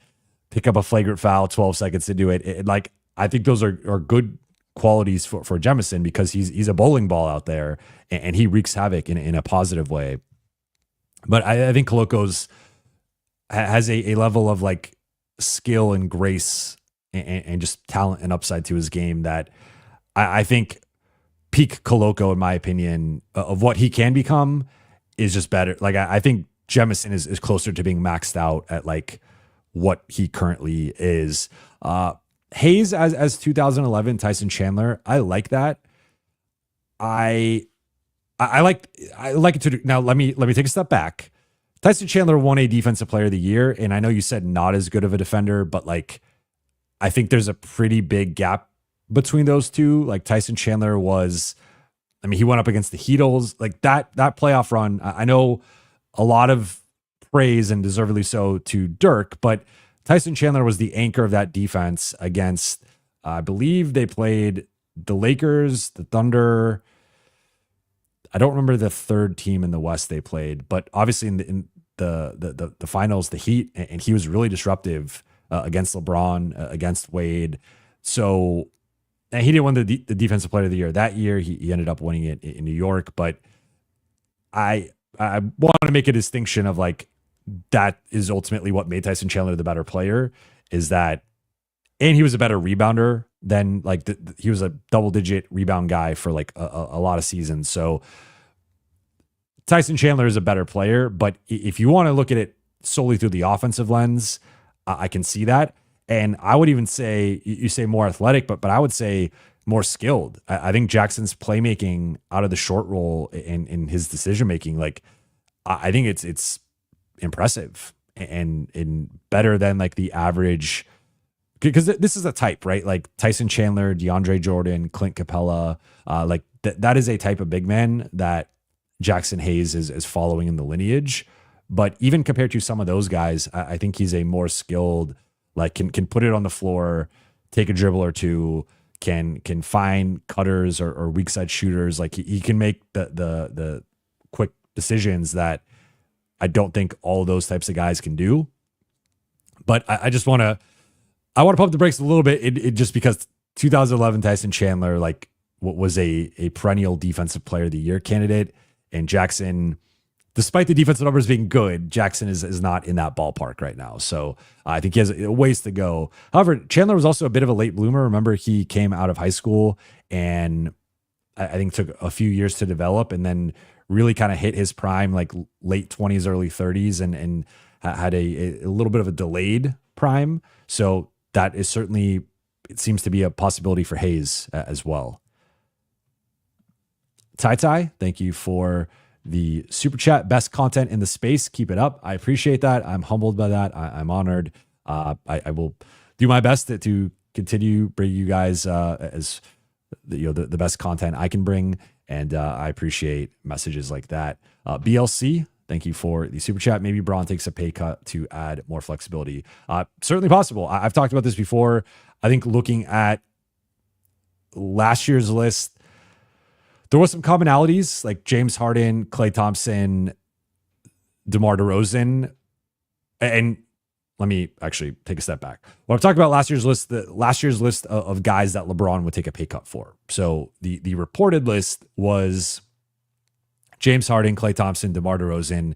pick up a flagrant foul 12 seconds to do it. Like, I think those are good qualities for Jemison because he's a bowling ball out there and he wreaks havoc in a positive way. But I think Koloko's has a level of like skill and grace and just talent and upside to his game that I think peak Koloko, in my opinion, of what he can become is just better. Like, I think Jemison is closer to being maxed out at like what he currently is. Hayes as 2011 Tyson Chandler, I like that. I like it to now. Let me take a step back. Tyson Chandler won a Defensive Player of the Year, and I know you said not as good of a defender, but like I think there's a pretty big gap between those two. Like, Tyson Chandler was, he went up against the Heatles, like that playoff run. I know a lot of praise, and deservedly so, to Dirk, but Tyson Chandler was the anchor of that defense against, I believe they played the Lakers, the Thunder. I don't remember the third team in the West they played, but obviously in the finals, the Heat, and he was really disruptive against LeBron, against Wade. So, and he didn't win the Defensive Player of the Year that year. He ended up winning it in New York, but I want to make a distinction of like, that is ultimately what made Tyson Chandler the better player, is that, and he was a better rebounder than like, he was a double-digit rebound guy for like a lot of seasons. So Tyson Chandler is a better player, but if you want to look at it solely through the offensive lens, I can see that. And I would even say, you say more athletic, but I would say more skilled. I think Jackson's playmaking out of the short roll in his decision-making, like, I think it's impressive and better than like the average, because this is a type, right? Like Tyson Chandler, DeAndre Jordan, Clint Capella, like that is a type of big man that Jaxson Hayes is following in the lineage. But even compared to some of those guys, I think he's a more skilled, like can put it on the floor, take a dribble or two, can find cutters or weak side shooters. Like he can make the quick decisions that I don't think all of those types of guys can do. But I just want to pump the brakes a little bit. It just because 2011 Tyson Chandler, like, what was a perennial Defensive Player of the Year candidate, and Jaxson, despite the defensive numbers being good, Jaxson is not in that ballpark right now. So I think he has a ways to go. However, Chandler was also a bit of a late bloomer. Remember, he came out of high school and I think took a few years to develop, and then really kind of hit his prime like late 20s, early 30s, and had a little bit of a delayed prime. So that is certainly, it seems to be a possibility for Hayes as well. Tai, thank you for the super chat. Best content in the space. Keep it up. I appreciate that. I'm humbled by that. I'm honored. I will do my best to continue bring you guys as the best content I can bring. And I appreciate messages like that. BLC, thank you for the super chat. Maybe Braun takes a pay cut to add more flexibility. Certainly possible. I've talked about this before. I think looking at last year's list, there was some commonalities like James Harden, Klay Thompson, DeMar DeRozan. And let me actually take a step back. When I'm talking about last year's list, the last year's list of guys that LeBron would take a pay cut for. So the reported list was James Harden, Klay Thompson, DeMar DeRozan,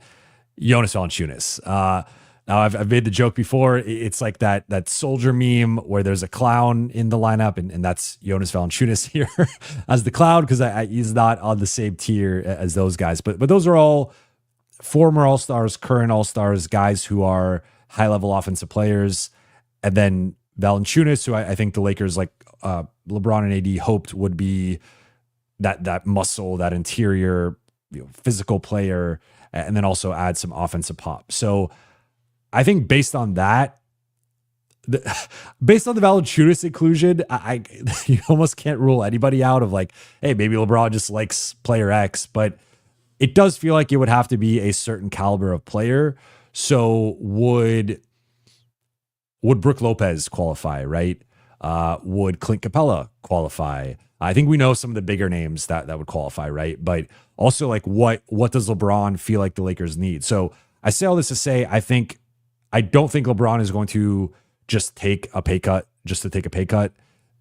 Jonas Valanciunas. Now I've made the joke before. It's like that soldier meme where there's a clown in the lineup, and that's Jonas Valanciunas here as the clown because he's not on the same tier as those guys. But those are all former All-Stars, current All-Stars, guys who are high-level offensive players, and then Valanciunas, who I think the Lakers, like LeBron and AD, hoped would be that muscle, that interior, physical player, and then also add some offensive pop. So I think based on that, based on the Valanciunas inclusion, you almost can't rule anybody out of like, hey, maybe LeBron just likes player X, but it does feel like it would have to be a certain caliber of player. So would Brook Lopez qualify, right? Would Clint Capella qualify? I think we know some of the bigger names that would qualify, right? But also, like, what does LeBron feel like the Lakers need? So I say all this to say, I don't think LeBron is going to just take a pay cut just to take a pay cut.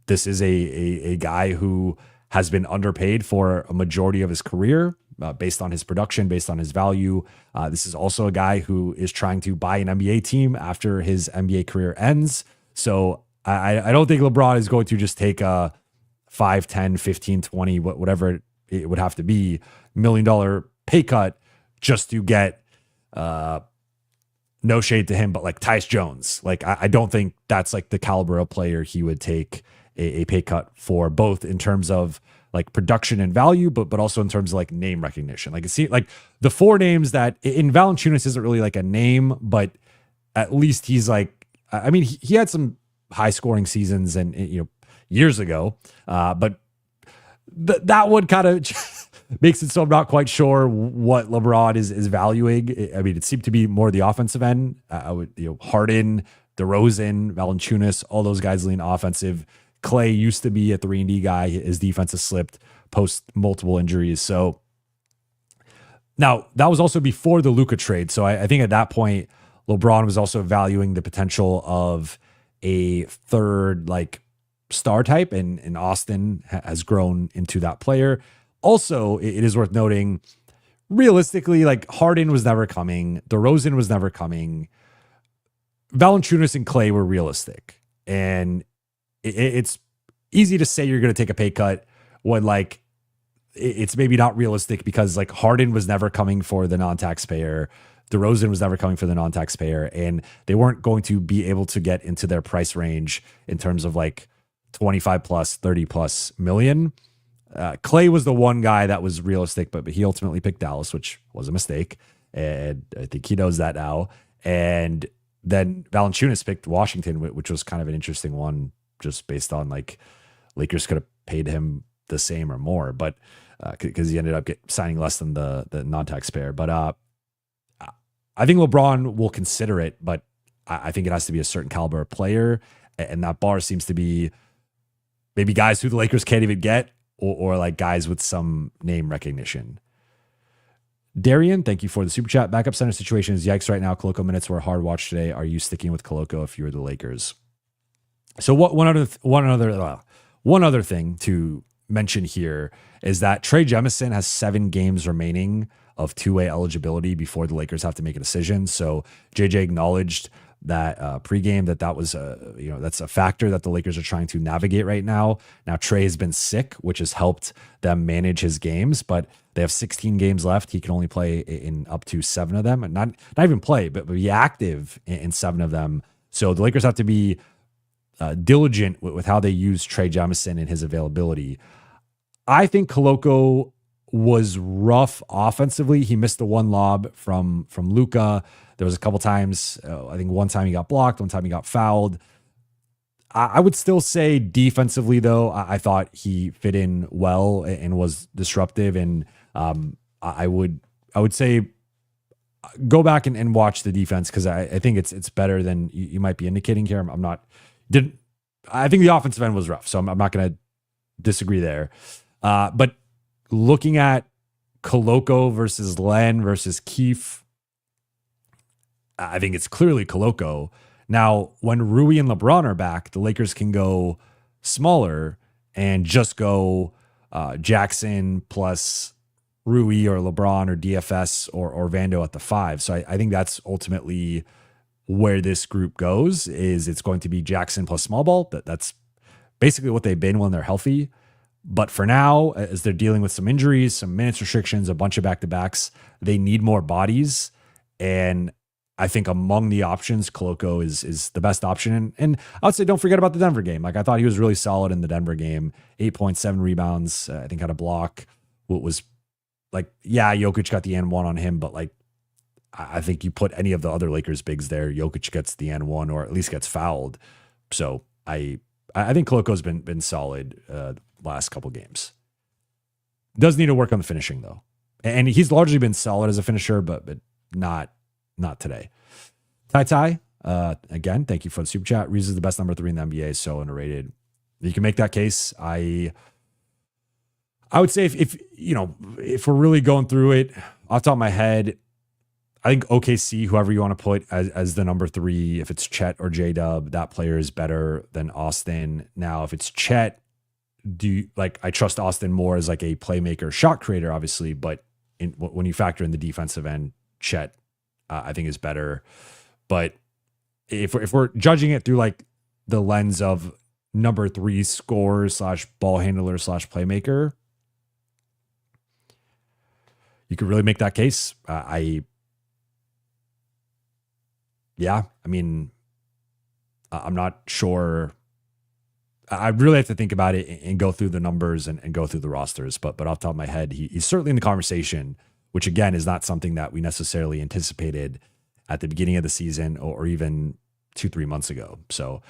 This is a guy who has been underpaid for a majority of his career, based on his production, based on his value. This is also a guy who is trying to buy an NBA team after his NBA career ends. So I don't think LeBron is going to just take a 5, 10, 15, 20, whatever it would have to be, $1 million pay cut just to get, no shade to him, but like Tyus Jones. Like, I don't think that's like the caliber of player he would take a pay cut for, both in terms of like production and value, but also in terms of like name recognition. Like, it seems like the four names that in Valanciunas isn't really like a name, but at least he's like, I mean, he had some high scoring seasons and, years ago, but that one kind of makes it so I'm not quite sure what LeBron is valuing. I mean, it seemed to be more the offensive end. Harden, DeRozan, Valanciunas, all those guys lean offensive. Clay used to be a 3-and-D guy. His defense has slipped post multiple injuries. So now that was also before the Luka trade. So I think at that point, LeBron was also valuing the potential of a third like star type, and Austin has grown into that player. Also, it is worth noting, realistically, like Harden was never coming. DeRozan was never coming. Valanciunas and Clay were realistic. And it's easy to say you're going to take a pay cut when like it's maybe not realistic, because like Harden was never coming for the non-taxpayer. DeRozan was never coming for the non-taxpayer, and they weren't going to be able to get into their price range in terms of like 25 plus, 30 plus million. Clay was the one guy that was realistic, but he ultimately picked Dallas, which was a mistake. And I think he knows that now. And then Valanciunas picked Washington, which was kind of an interesting one, just based on like Lakers could have paid him the same or more, but because he ended up signing less than the non-taxpayer. But I think LeBron will consider it, but I think it has to be a certain caliber of player. And that bar seems to be maybe guys who the Lakers can't even get, or like guys with some name recognition. Darian, thank you for the super chat. Backup center situation is yikes right now. Koloko minutes were a hard watch today. Are you sticking with Koloko if you're the Lakers? So one other thing to mention here is that Trey Jemison has 7 games remaining of two-way eligibility before the Lakers have to make a decision. So JJ acknowledged that pregame that was that's a factor that the Lakers are trying to navigate right now. Now Trey has been sick, which has helped them manage his games, but they have 16 games left. He can only play in up to 7 of them, and not even play, but be active in 7 of them. So the Lakers have to be diligent with how they use Trey Jemison and his availability. I think Koloko was rough offensively. He missed the one lob from Luka. There was a couple times, I think one time he got blocked, one time he got fouled. I would still say defensively, though, I thought he fit in well and was disruptive. And I would say go back and watch the defense, because I think it's better than you might be indicating here. I think the offensive end was rough, so I'm not going to disagree there. But looking at Koloko versus Len versus Keefe, I think it's clearly Koloko. Now, when Rui and LeBron are back, the Lakers can go smaller and just go Jaxson plus Rui or LeBron or DFS or Vando at the 5. So I think that's ultimately where this group goes is it's going to be Jaxson plus small ball. That's basically what they've been when they're healthy. But for now, as they're dealing with some injuries, some minutes restrictions, a bunch of back-to-backs, they need more bodies. And I think among the options, Koloko is the best option. And I would say don't forget about the Denver game. Like I thought he was really solid in the Denver game. 8.7 rebounds, I think had a block. What was like, yeah, Jokic got the N1 on him, but like I think you put any of the other Lakers bigs there, Jokic gets the N1 or at least gets fouled. So I think Koloko's been solid last couple games. Does need to work on the finishing though. And he's largely been solid as a finisher, but not today. Ty, again, thank you for the super chat. Reaves is the best number 3 in the NBA, so underrated. You can make that case. I would say if we're really going through it off the top of my head, I think OKC, whoever you want to put as the number 3, if it's Chet or J-Dub, that player is better than Austin. Now, if it's Chet, I trust Austin more as like a playmaker, shot creator, obviously, but when you factor in the defensive end, Chet, I think is better. But if we're judging it through like the lens of number 3 scorer / ball handler / playmaker, you could really make that case. I'm not sure. I really have to think about it and go through the numbers and go through the rosters. But off the top of my head, he's certainly in the conversation, which again is not something that we necessarily anticipated at the beginning of the season or even 2-3 months ago. So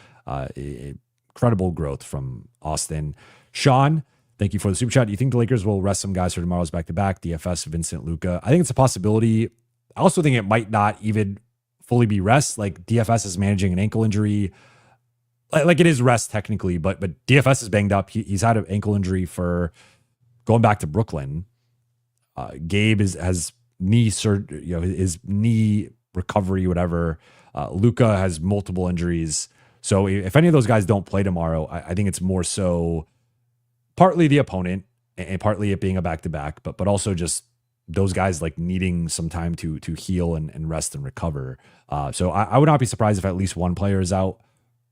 incredible growth from Austin. Sean, thank you for the super chat. Do you think the Lakers will rest some guys for tomorrow's back-to-back? DFS, Vincent, Luka. I think it's a possibility. I also think it might not even fully be rest. Like DFS is managing an ankle injury. Like it is rest technically, but DFS is banged up. He's had an ankle injury for going back to Brooklyn. Gabe has knee surgery, his knee recovery, whatever. Luka has multiple injuries. So if any of those guys don't play tomorrow, I think it's more so partly the opponent and partly it being a back-to-back, but also just those guys like needing some time to heal and rest and recover. So I would not be surprised if at least one player is out.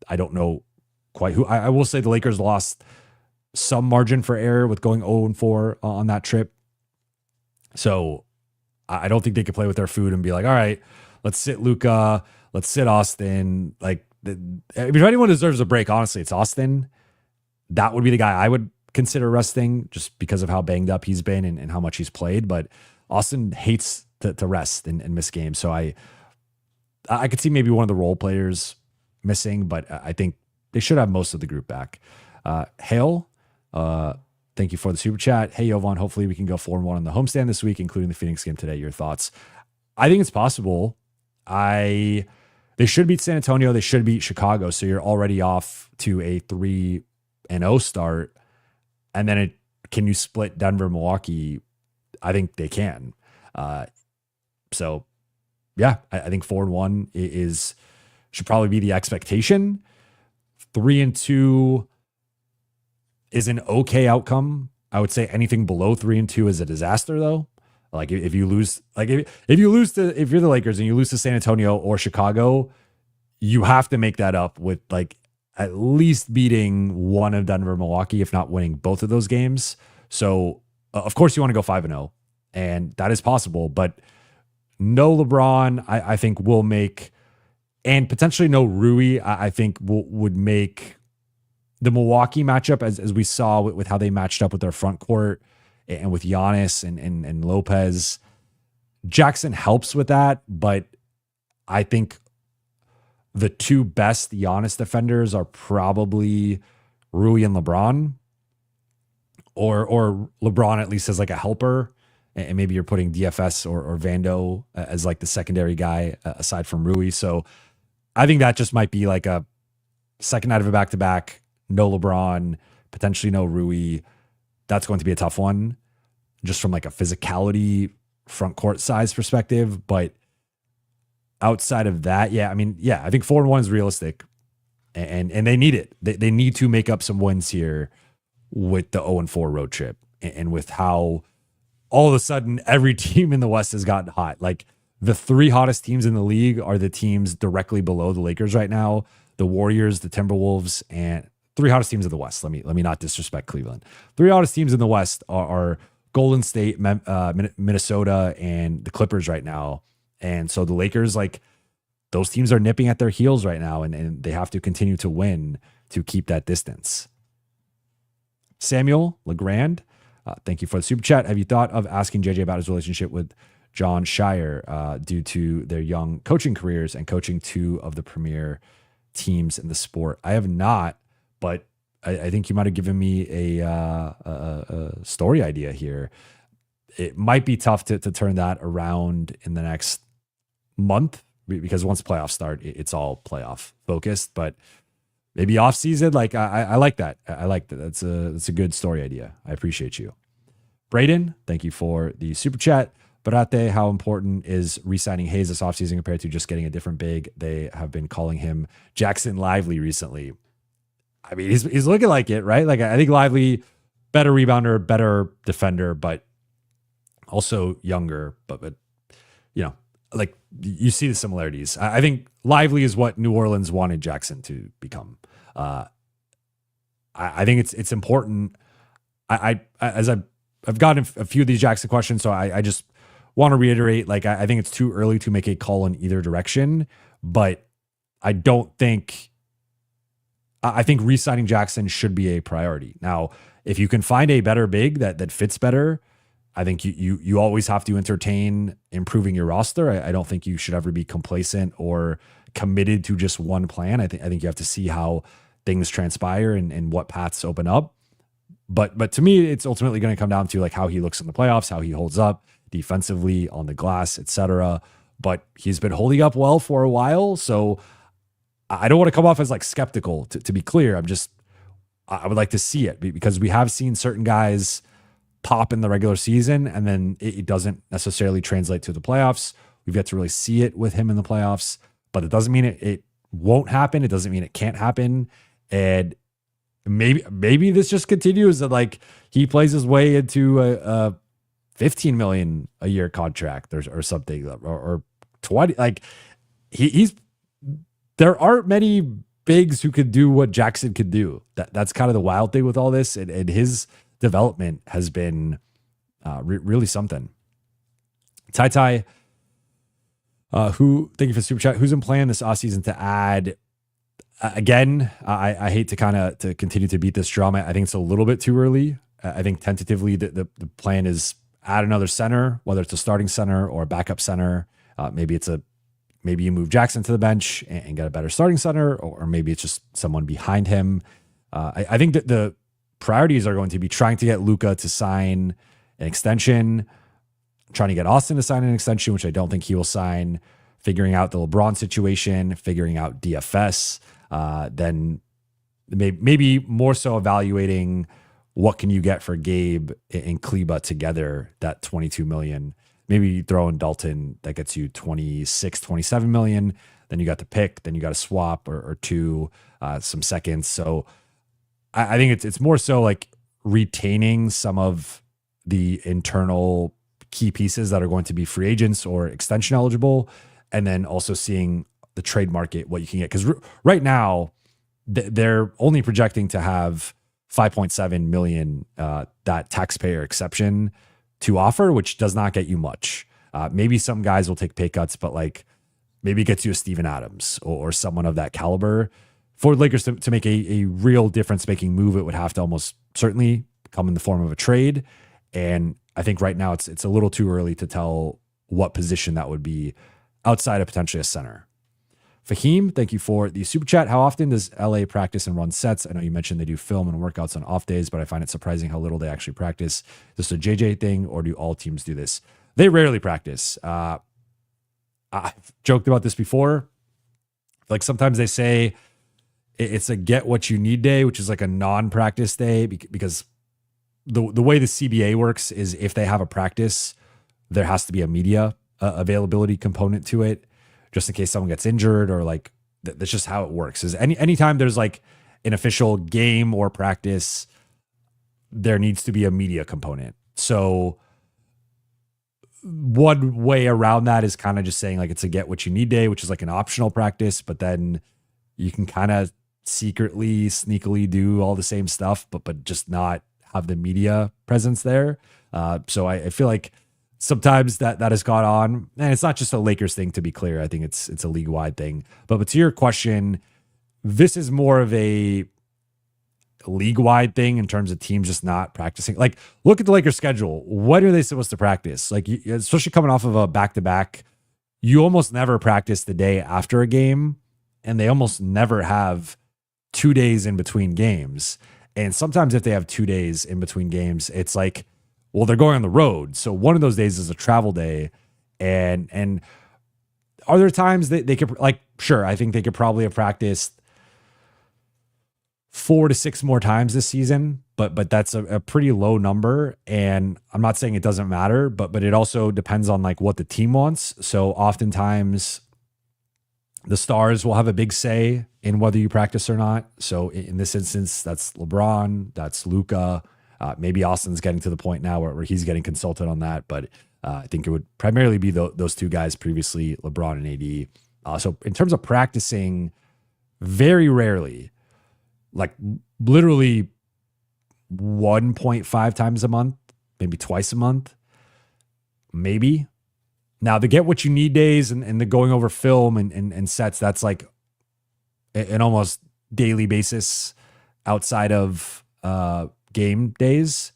I don't know quite who. I will say the Lakers lost some margin for error with going 0-4 on that trip. So I don't think they could play with their food and be like, all right, let's sit Luka, let's sit Austin. Like, if anyone deserves a break, honestly, it's Austin. That would be the guy I would consider resting just because of how banged up he's been and how much he's played. But Austin hates to rest and miss games. So I could see maybe one of the role players missing, but I think they should have most of the group back. Hale, thank you for the super chat. Hey, Jovan, hopefully we can go 4-1 on the homestand this week, including the Phoenix game today. Your thoughts? I think it's possible. They should beat San Antonio. They should beat Chicago. So you're already off to a 3-0 start. And then can you split Denver, Milwaukee? I think they can. So yeah, I think 4-1 should probably be the expectation. 3-2 is an okay outcome. I would say anything below 3-2 is a disaster though. Like if you lose, if you're the Lakers and you lose to San Antonio or Chicago, you have to make that up with like at least beating one of Denver, Milwaukee, if not winning both of those games. So of course you want to go 5-0 and that is possible, but no LeBron, I think will make, and potentially no Rui, I think would make the Milwaukee matchup as we saw with how they matched up with their front court and with Giannis and Lopez. Jaxson helps with that, but I think the two best Giannis defenders are probably Rui and LeBron, or LeBron at least as like a helper, and maybe you're putting DFS or Vando as like the secondary guy aside from Rui. So I think that just might be like a second night of a back-to-back, no LeBron, potentially no Rui. That's going to be a tough one just from like a physicality front court size perspective. But outside of that, I think 4-1 is realistic and they need it. They need to make up some wins here with the 0-4 road trip and with how all of a sudden every team in the West has gotten hot. Like the three hottest teams in the league are the teams directly below the Lakers right now: the Warriors, the Timberwolves, and three hottest teams in the West. Let me not disrespect Cleveland. Three hottest teams in the West are Golden State, Minnesota, and the Clippers right now. And so the Lakers, like, those teams are nipping at their heels right now, and they have to continue to win to keep that distance. Samuel Legrand, thank you for the super chat. Have you thought of asking JJ about his relationship with John Shire due to their young coaching careers and coaching two of the premier teams in the sport? I have not, but I think you might have given me a story idea here. It might be tough to turn that around in the next month, because once playoffs start, it's all playoff focused. But maybe off season, like I like that. I like that. That's a good story idea. I appreciate you, Braden. Thank you for the super chat. Barate, how important is re-signing Hayes this offseason compared to just getting a different big? They have been calling him Jackson Lively recently. I mean, he's looking like it, right? Like, I think Lively, better rebounder, better defender, but also younger. But you know, like, you see the similarities. I think Lively is what New Orleans wanted Jackson to become. I think it's important. As I've gotten a few of these Jackson questions, so I just want to reiterate, like, I think it's too early to make a call in either direction, but I think re-signing Jackson should be a priority. Now, if you can find a better big that fits better, I think you always have to entertain improving your roster. I don't think you should ever be complacent or committed to just one plan. I think you have to see how things transpire and what paths open up. But to me, it's ultimately going to come down to, like, how he looks in the playoffs, how he holds up defensively on the glass, etc. But he's been holding up well for a while, so I don't want to come off as, like, skeptical. To be clear, I would like to see it, because we have seen certain guys pop in the regular season and then it doesn't necessarily translate to the playoffs. We've yet to really see it with him in the playoffs, but it doesn't mean it won't happen. It doesn't mean it can't happen. And maybe this just continues, that, like, he plays his way into a $15 million a year contract or something, or 20. Like, he's there aren't many bigs who could do what Jackson could do. That's kind of the wild thing with all this, and his development has been really something. Tai, who, thank you for the super chat. Who's in plan this offseason to add? Again, I hate to continue to beat this drum. I think it's a little bit too early. I think tentatively the plan is add another center, whether it's a starting center or a backup center. Maybe you move Jackson to the bench and get a better starting center, or maybe it's just someone behind him. I think that the priorities are going to be trying to get Luka to sign an extension, trying to get Austin to sign an extension, which I don't think he will sign, figuring out the LeBron situation, figuring out DFS, then maybe more so evaluating what can you get for Gabe and Kleba together, that 22 million. Maybe you throw in Dalton, that gets you 26, 27 million. Then you got the pick, then you got a swap or two, some seconds. So I think it's more so like retaining some of the internal key pieces that are going to be free agents or extension eligible, and then also seeing the trade market, what you can get. Because right now, they're only projecting to have 5.7 million, that taxpayer exception to offer, which does not get you much. Maybe some guys will take pay cuts, but, like, maybe it gets you a Steven Adams or someone of that caliber. For the Lakers to make a real difference-making move, it would have to almost certainly come in the form of a trade. And I think right now it's a little too early to tell what position that would be outside of potentially a center. Fahim, thank you for the super chat. How often does LA practice and run sets? I know you mentioned they do film and workouts on off days, but I find it surprising how little they actually practice. Is this a JJ thing, or do all teams do this? They rarely practice. I've joked about this before. Like, sometimes they say it's a get what you need day, which is like a non-practice day, because the way the CBA works is if they have a practice, there has to be a media availability component to it, just in case someone gets injured, or like that's just how it works. Is anytime there's like an official game or practice, there needs to be a media component. So one way around that is kind of just saying like it's a get what you need day, which is like an optional practice, but then you can kind of secretly, sneakily do all the same stuff, but just not have the media presence there. So I feel like sometimes that has gone on, and it's not just a Lakers thing, to be clear. I think it's a league wide thing. But to your question, this is more of a league wide thing in terms of teams just not practicing. Like, look at the Lakers schedule. What are they supposed to practice? Like, especially coming off of a back to back, you almost never practice the day after a game, and they almost never have 2 days in between games. And sometimes if they have 2 days in between games, it's like, well, they're going on the road. So one of those days is a travel day. And are there times that they could, like, sure, I think they could probably have practiced 4 to 6 more times this season, but that's a pretty low number. And I'm not saying it doesn't matter, but it also depends on like what the team wants. So oftentimes the stars will have a big say in whether you practice or not. So in this instance, that's LeBron, that's Luka. Maybe Austin's getting to the point now where he's getting consulted on that, but I think it would primarily be those two guys previously, LeBron and AD. So in terms of practicing, very rarely, like literally 1.5 times a month, maybe twice a month, maybe. Now, the get what you need days and the going over film and sets, that's like an almost daily basis outside of game days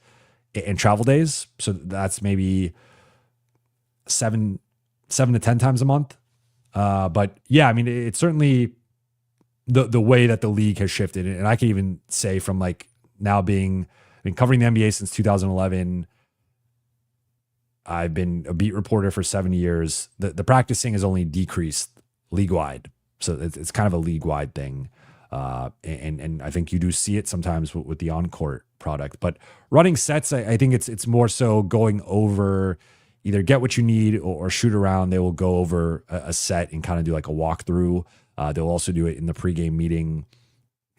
and travel days. So that's maybe 7 to 10 times a month. But yeah, I mean, it's certainly the way that the league has shifted. And I can even say from like now covering the NBA since 2011, I've been a beat reporter for 7 years. The practicing has only decreased league wide. So it's kind of a league wide thing. And I think you do see it sometimes with the on-court product, but running sets, I think it's more so going over either get what you need or shoot around. They will go over a set and kind of do like a walkthrough. They'll also do it in the pregame meeting,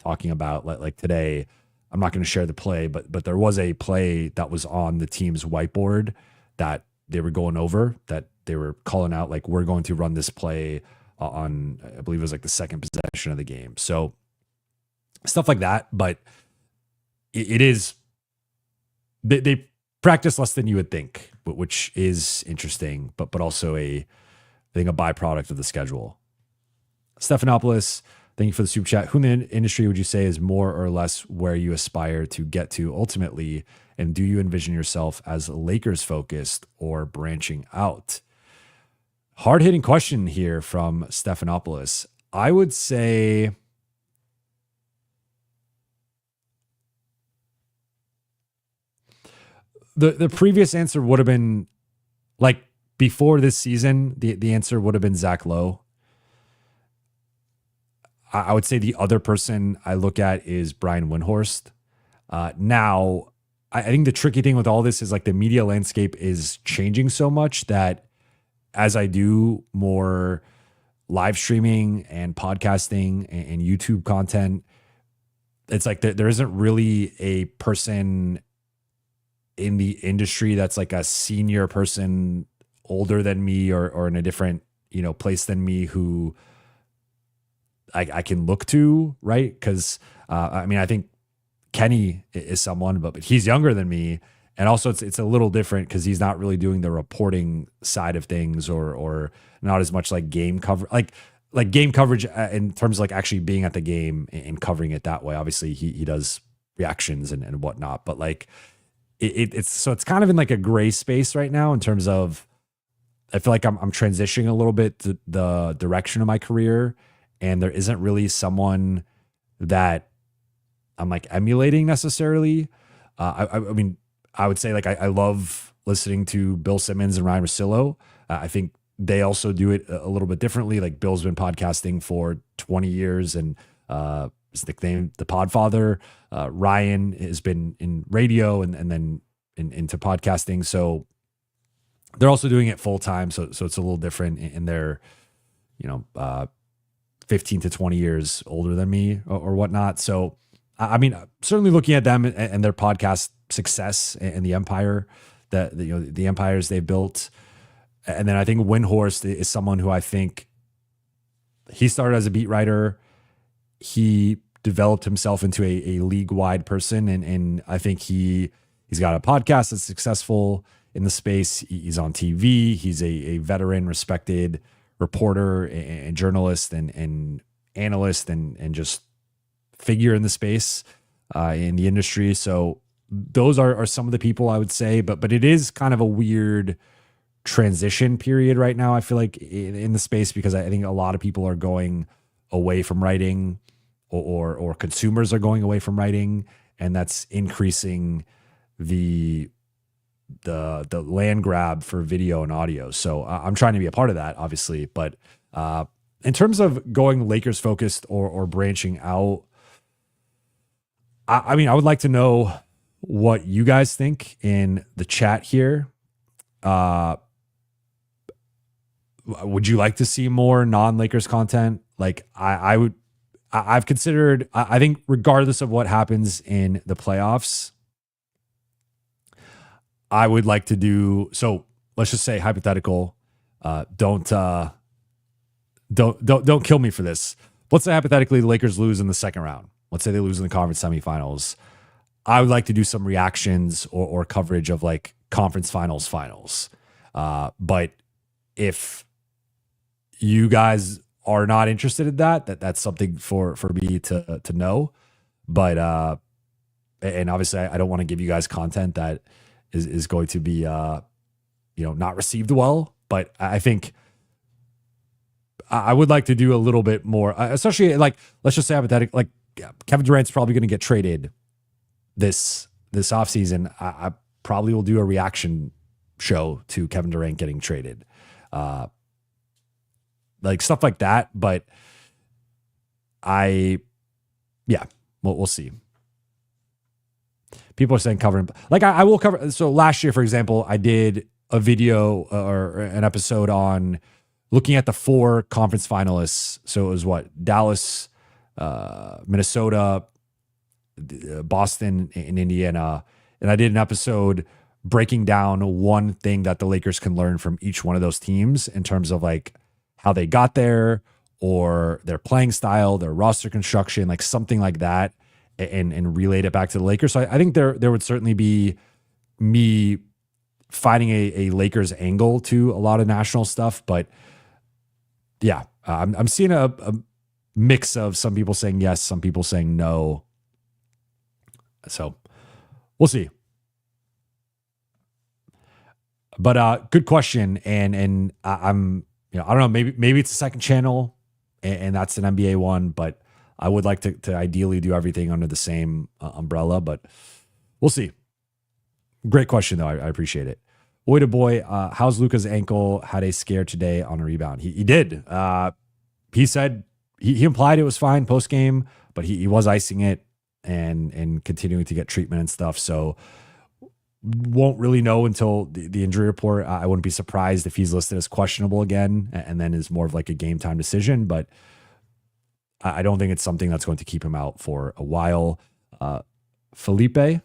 talking about like today. I'm not going to share the play, but there was a play that was on the team's whiteboard that they were going over, that they were calling out, like, we're going to run this play on, I believe it was like the second possession of the game. So stuff like that. But it is, they practice less than you would think, which is interesting, but also I think a byproduct of the schedule. Stephanopoulos, thank you for the super chat. Who in the industry would you say is more or less where you aspire to get to ultimately? And do you envision yourself as Lakers focused or branching out? Hard hitting question here from Stephanopoulos. I would say the previous answer would have been, like, before this season, the answer would have been Zach Lowe. I would say the other person I look at is Brian Windhorst. Now, I think the tricky thing with all this is like the media landscape is changing so much that as I do more live streaming and podcasting and YouTube content, it's like there isn't really a person in the industry that's like a senior person older than me or in a different, place than me who I can look to, right? Because I think Kenny is someone, but he's younger than me. And also it's a little different because he's not really doing the reporting side of things or not as much like game cover, like game coverage in terms of like actually being at the game and covering it that way. Obviously he does reactions and whatnot, but like it's kind of in like a gray space right now in terms of, I feel like I'm transitioning a little bit to the direction of my career, and there isn't really someone that I'm like emulating necessarily. I mean, I would say like I love listening to Bill Simmons and Ryan Russillo. I think they also do it a little bit differently. Like Bill's been podcasting for 20 years and his nickname, the Podfather. Ryan has been in radio and then into podcasting. So they're also doing it full time. So it's a little different in their, 15 to 20 years older than me or whatnot. So, I mean, certainly looking at them and their podcast success and the empire the empires they've built, And then I think Windhorst is someone who I think he started as a beat writer. He developed himself into a league-wide person. And I think he's got a podcast that's successful in the space. He's on TV. He's a veteran, respected reporter and journalist and analyst and just figure in the space in the industry. So those are some of the people I would say, but it is kind of a weird transition period right now. I feel like in the space, because I think a lot of people are going away from writing or consumers are going away from writing, and that's increasing the land grab for video and audio. So I'm trying to be a part of that, obviously. But in terms of going Lakers focused or branching out, I mean, I would like to know what you guys think in the chat here. Would you like to see more non-Lakers content? Like I've considered, I think regardless of what happens in the playoffs, I would like to do, so let's just say hypothetical, don't kill me for this. Let's say hypothetically the Lakers lose in the second round. Let's say they lose in the conference semifinals. I would like to do some reactions or coverage of like conference finals. But if you guys are not interested in that's something for me to know. But and obviously I don't want to give you guys content that is going to be not received well. But I think I would like to do a little bit more, especially like, let's just say hypothetically, like Kevin Durant's probably going to get traded this offseason. I probably will do a reaction show to Kevin Durant getting traded. Like stuff like that. But we'll see. People are saying covering, like I will cover. So last year, for example, I did a video or an episode on looking at the 4 conference finalists. So it was Dallas, Minnesota, Boston, and Indiana. And I did an episode breaking down one thing that the Lakers can learn from each one of those teams in terms of like how they got there or their playing style, their roster construction, like something like that, and relayed it back to the Lakers. So I think there would certainly be me finding a Lakers angle to a lot of national stuff. But yeah, I'm seeing a mix of some people saying yes, some people saying no. So we'll see. But good question. And I'm, I don't know, maybe it's a second channel and that's an NBA one, but I would like to ideally do everything under the same umbrella, but we'll see. Great question though. I appreciate it. Boy to boy, how's Luka's ankle? Had a scare today on a rebound. He did. He said he implied it was fine post game, but he was icing it and continuing to get treatment and stuff. So won't really know until the injury report. I wouldn't be surprised if he's listed as questionable again and then is more of like a game time decision, but I don't think it's something that's going to keep him out for a while. Felipe,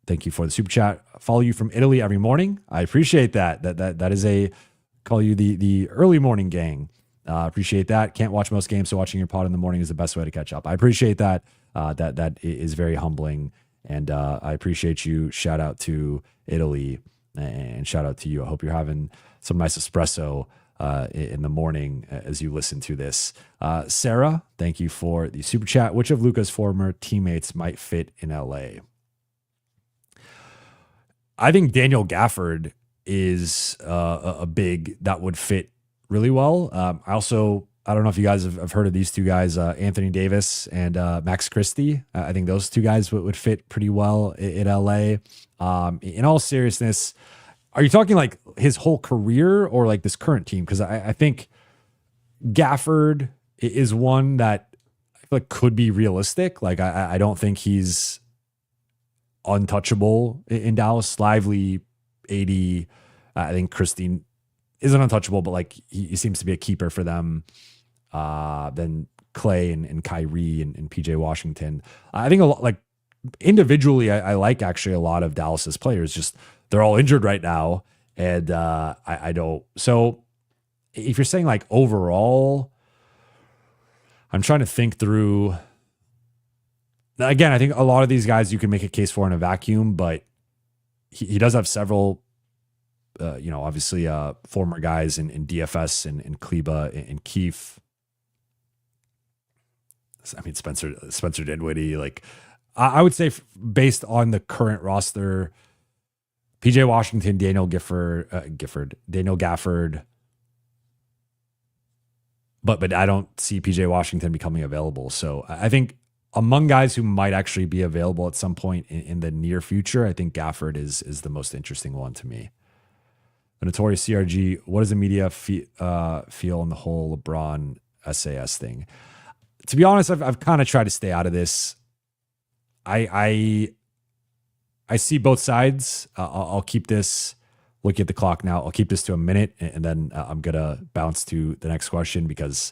thank you for the super chat. Follow you from Italy every morning. I appreciate that. That is call you the early morning gang. Appreciate that. Can't watch most games, so watching your pod in the morning is the best way to catch up. I appreciate that. That is very humbling. And I appreciate you. Shout out to Italy and shout out to you. I hope you're having some nice espresso in the morning as you listen to this. Sarah, thank you for the super chat. Which of Luka's former teammates might fit in LA? I think Daniel Gafford is a big that would fit really well. I don't know if you guys have heard of these two guys, Anthony Davis and Max Christie. I think those two guys would fit pretty well in LA. In all seriousness, are you talking like his whole career or like this current team? Because I think Gafford is one that I feel like could be realistic. Like I don't think he's untouchable in Dallas. Lively, 80. I think Christie isn't untouchable, but like he seems to be a keeper for them. Then Clay and Kyrie and PJ Washington. I think a lot, like individually, I like actually a lot of Dallas's players. Just they're all injured right now, And I don't. So if you're saying like overall, I'm trying to think through. Again, I think a lot of these guys you can make a case for in a vacuum, but he does have several, obviously former guys in DFS and Kleba and Keefe. I mean, Spencer Dinwiddie. Like, I would say based on the current roster, PJ Washington, Daniel Gafford. But I don't see PJ Washington becoming available. So I think among guys who might actually be available at some point in the near future, I think Gafford is the most interesting one to me. The Notorious CRG, what does the media feel on the whole LeBron SAS thing? To be honest, I've kind of tried to stay out of this. I see both sides. I'll keep this. Looking at the clock now, I'll keep this to a minute, and then I'm gonna bounce to the next question because,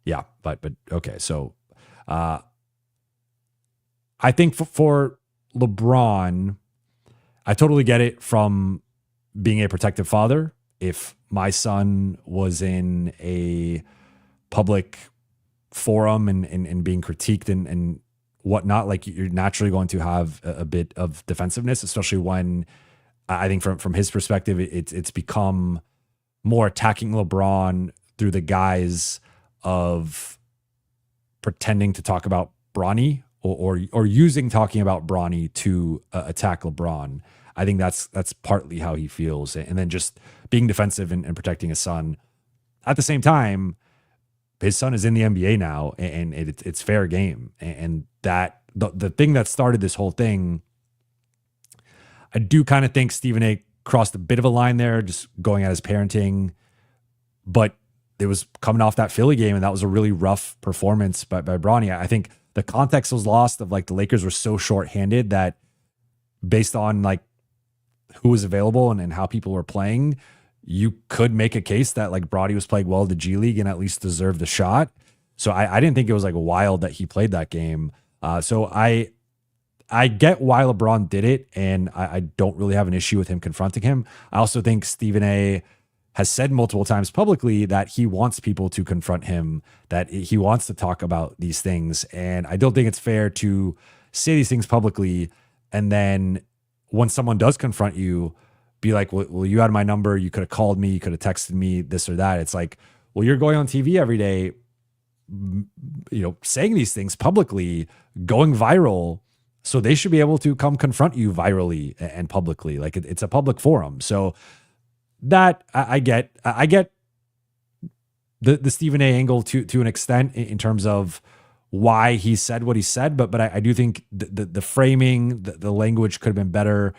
yeah. But okay. So, I think for LeBron, I totally get it from being a protective father. If my son was in a public forum and being critiqued and whatnot, like you're naturally going to have a bit of defensiveness, especially when I think from his perspective, it's become more attacking LeBron through the guise of pretending to talk about Bronny or using talking about Bronny to attack LeBron. I think that's partly how he feels, and then just being defensive and protecting his son. At the same time, his son is in the NBA now, and it's fair game. And that the thing that started this whole thing, I do kind of think Stephen A crossed a bit of a line there, just going at his parenting. But it was coming off that Philly game, and that was a really rough performance by Bronny. I think the context was lost of like the Lakers were so shorthanded that based on like who was available and how people were playing, you could make a case that like Bronny was playing well in the G League and at least deserved the shot. So I didn't think it was like wild that he played that game. So I get why LeBron did it, and I don't really have an issue with him confronting him. I also think Stephen A has said multiple times publicly that he wants people to confront him, that he wants to talk about these things. And I don't think it's fair to say these things publicly and then when someone does confront you, be like, well, you had my number. You could have called me. You could have texted me, this or that. It's like, well, you're going on TV every day, saying these things publicly, going viral. So they should be able to come confront you virally and publicly. Like it's a public forum. So that I get the Stephen A angle to an extent in terms of why he said what he said. But I do think the framing, the language could have been better.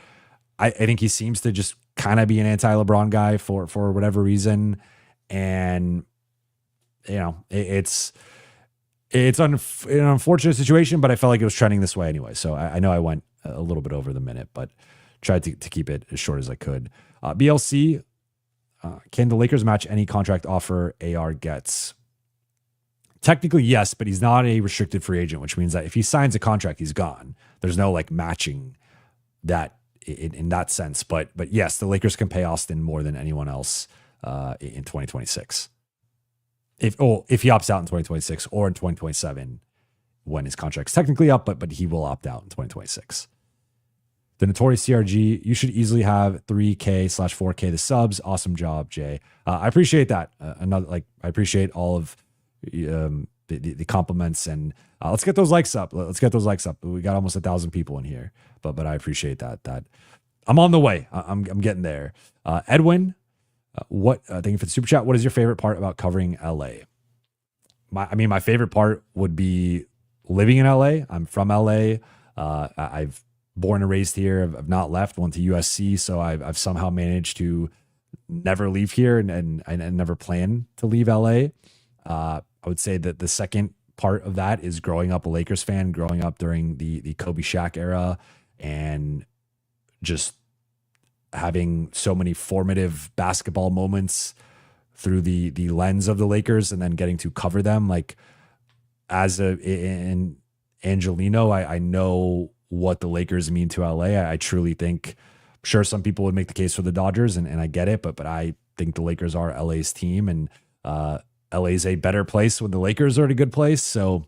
I think he seems to just kind of be an anti-LeBron guy for whatever reason. And, it's an unfortunate situation, but I felt like it was trending this way anyway. So I know I went a little bit over the minute, but tried to keep it as short as I could. BLC, can the Lakers match any contract offer AR gets? Technically, yes, but he's not a restricted free agent, which means that if he signs a contract, he's gone. There's no like matching that in that sense. But yes, the Lakers can pay Austin more than anyone else in 2026. If he opts out in 2026 or in 2027 when his contract's technically up, but he will opt out in 2026. The Notorious CRG, you should easily have 3K/4K the subs. Awesome job, Jay. I appreciate that. I appreciate all of the compliments, and let's get those likes up. Let's get those likes up. We got almost 1,000 people in here, but I appreciate that. I'm on the way. I'm getting there. Edwin, thank you for the super chat. What is your favorite part about covering LA? My favorite part would be living in LA. I'm from LA. I've born and raised here. I've not left. Went to USC, so I've somehow managed to never leave here and never plan to leave LA. I would say that the second part of that is growing up a Lakers fan, growing up during the Kobe Shaq era, and just having so many formative basketball moments through the lens of the Lakers, and then getting to cover them. Like as an Angelino, I know what the Lakers mean to LA. I truly think Sure, some people would make the case for the Dodgers, and I get it, but I think the Lakers are LA's team, and LA's a better place when the Lakers are in a good place. So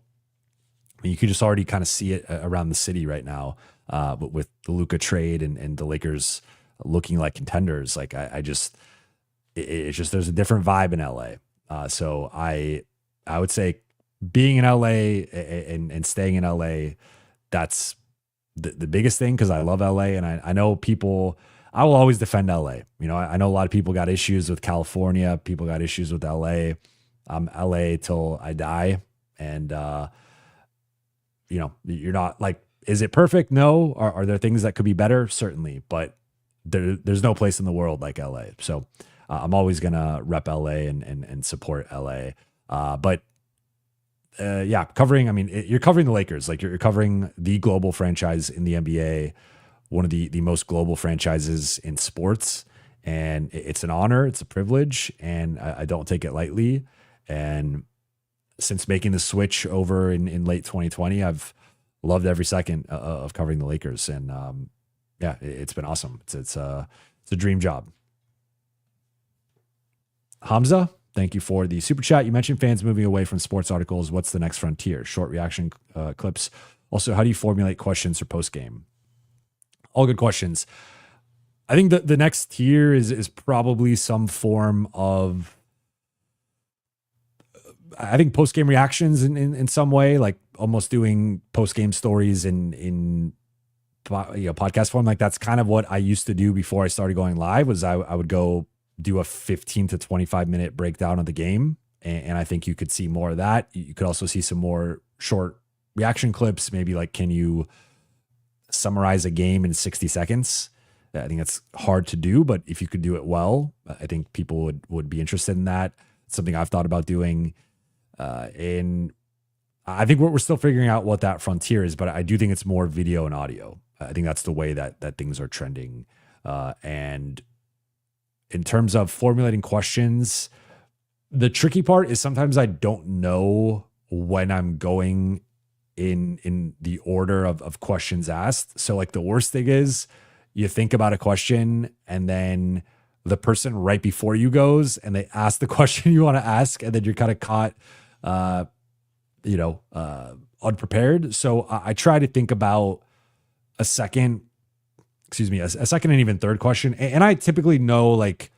I mean, you could just already kind of see it around the city right now, but with the Luka trade and the Lakers looking like contenders. Like it's just there's a different vibe in LA. So I would say being in LA and staying in LA, that's the biggest thing, because I love LA, and I know people. I will always defend LA. You know, I know a lot of people got issues with California. People got issues with LA. I'm LA till I die, and you know, you're not like, is it perfect? No. Are there things that could be better? Certainly, but there's no place in the world like LA. So I'm always gonna rep LA and support LA. But yeah, covering. I mean, you're covering the Lakers. Like you're covering the global franchise in the NBA, one of the most global franchises in sports, and it's an honor. It's a privilege, and I don't take it lightly. And since making the switch over in late 2020, I've loved every second of covering the Lakers, and yeah, it's been awesome. It's a dream job. Hamza, thank you for the super chat. You mentioned fans moving away from sports articles. What's the next frontier? Short reaction clips. Also, how do you formulate questions for post game? All good questions. I think the next tier is probably some form of, I think, post game reactions in some way, like almost doing post game stories in podcast form. Like that's kind of what I used to do before I started going live. Was I would go do a 15 to 25 minute breakdown of the game, and I think you could see more of that. You could also see some more short reaction clips. Maybe like, can you summarize a game in 60 seconds? I think that's hard to do, but if you could do it well, I think people would be interested in that. It's something I've thought about doing. And I think we're still figuring out what that frontier is, but I do think it's more video and audio. I think that's the way that things are trending. And in terms of formulating questions, the tricky part is sometimes I don't know when I'm going in the order of questions asked. So like the worst thing is you think about a question and then the person right before you goes and they ask the question you want to ask, and then you're kind of caught unprepared. So I try to think about a second and even third question. And I typically know like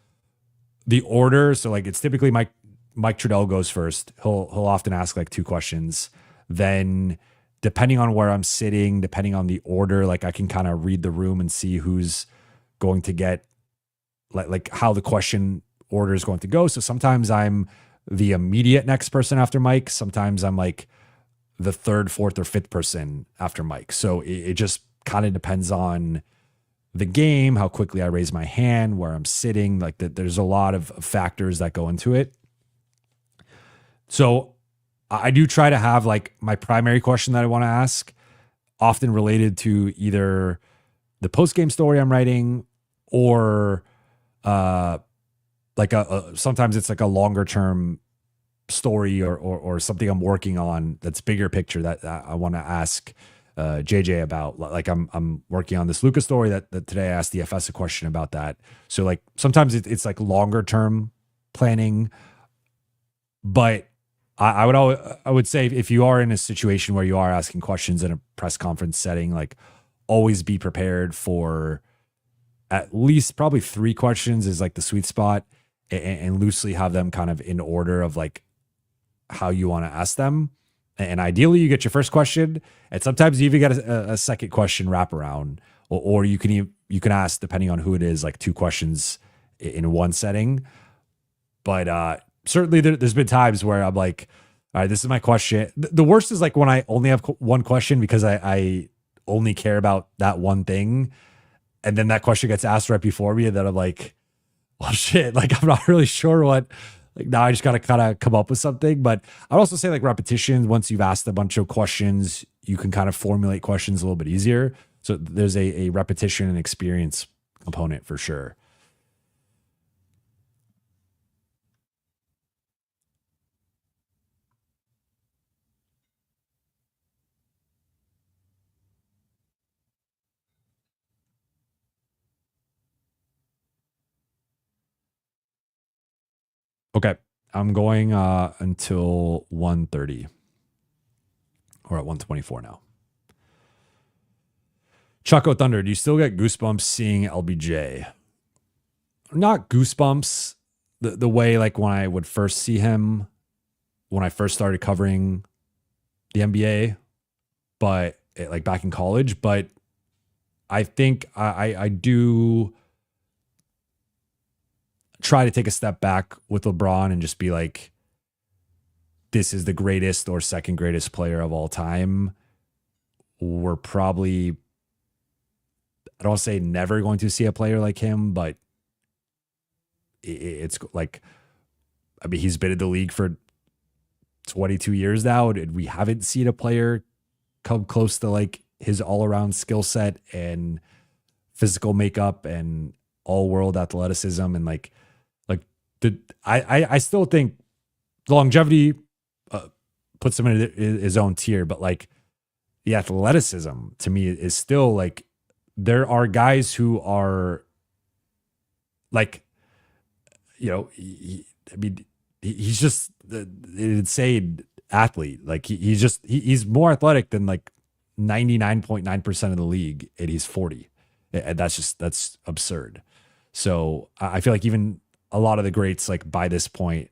the order. So like it's typically Mike Trudell goes first. He'll often ask like two questions. Then depending on where I'm sitting, depending on the order, like I can kind of read the room and see who's going to get like how the question order is going to go. So sometimes I'm the immediate next person after Mike. Sometimes I'm like the third, fourth, or fifth person after Mike. So it just kind of depends on the game, how quickly I raise my hand, where I'm sitting. Like there's a lot of factors that go into it. So I do try to have like my primary question that I want to ask, often related to either the post-game story I'm writing or like sometimes it's like a longer term story or something I'm working on that's bigger picture that I want to ask JJ about. Like I'm working on this Luka story that today I asked the FS a question about that. So like sometimes it's like longer term planning, but I would say if you are in a situation where you are asking questions in a press conference setting, like always be prepared for at least probably 3 questions is like the sweet spot, and loosely have them kind of in order of like how you want to ask them. And ideally you get your first question, and sometimes you even get a second question wraparound, or you can ask, depending on who it is, like 2 questions in one setting. But certainly there's been times where I'm like, all right, this is my question. The worst is like when I only have one question because I only care about that one thing. And then that question gets asked right before me. And then I'm like, well, shit, like I'm not really sure what, like now I just got to kind of come up with something. But I'd also say like repetition, once you've asked a bunch of questions, you can kind of formulate questions a little bit easier. So there's a repetition and experience component for sure. Okay. I'm going until 1:30. We're at 1:24 now. Choco Thunder, do you still get goosebumps seeing LBJ? Not goosebumps the way like when I would first see him when I first started covering the NBA, but like back in college. But I think I do try to take a step back with LeBron and just be like, this is the greatest or second greatest player of all time. We're probably, I don't want to say never going to see a player like him, but it's like, I mean, he's been in the league for 22 years now. We haven't seen a player come close to like his all-around skill set and physical makeup and all-world athleticism. And I still think the longevity puts him in his own tier, but like the athleticism to me is still like, there are guys who are like, you know, he's just an insane athlete. Like he's more athletic than like 99.9% of the league, and he's 40. And that's absurd. So I feel like even a lot of the greats, like by this point,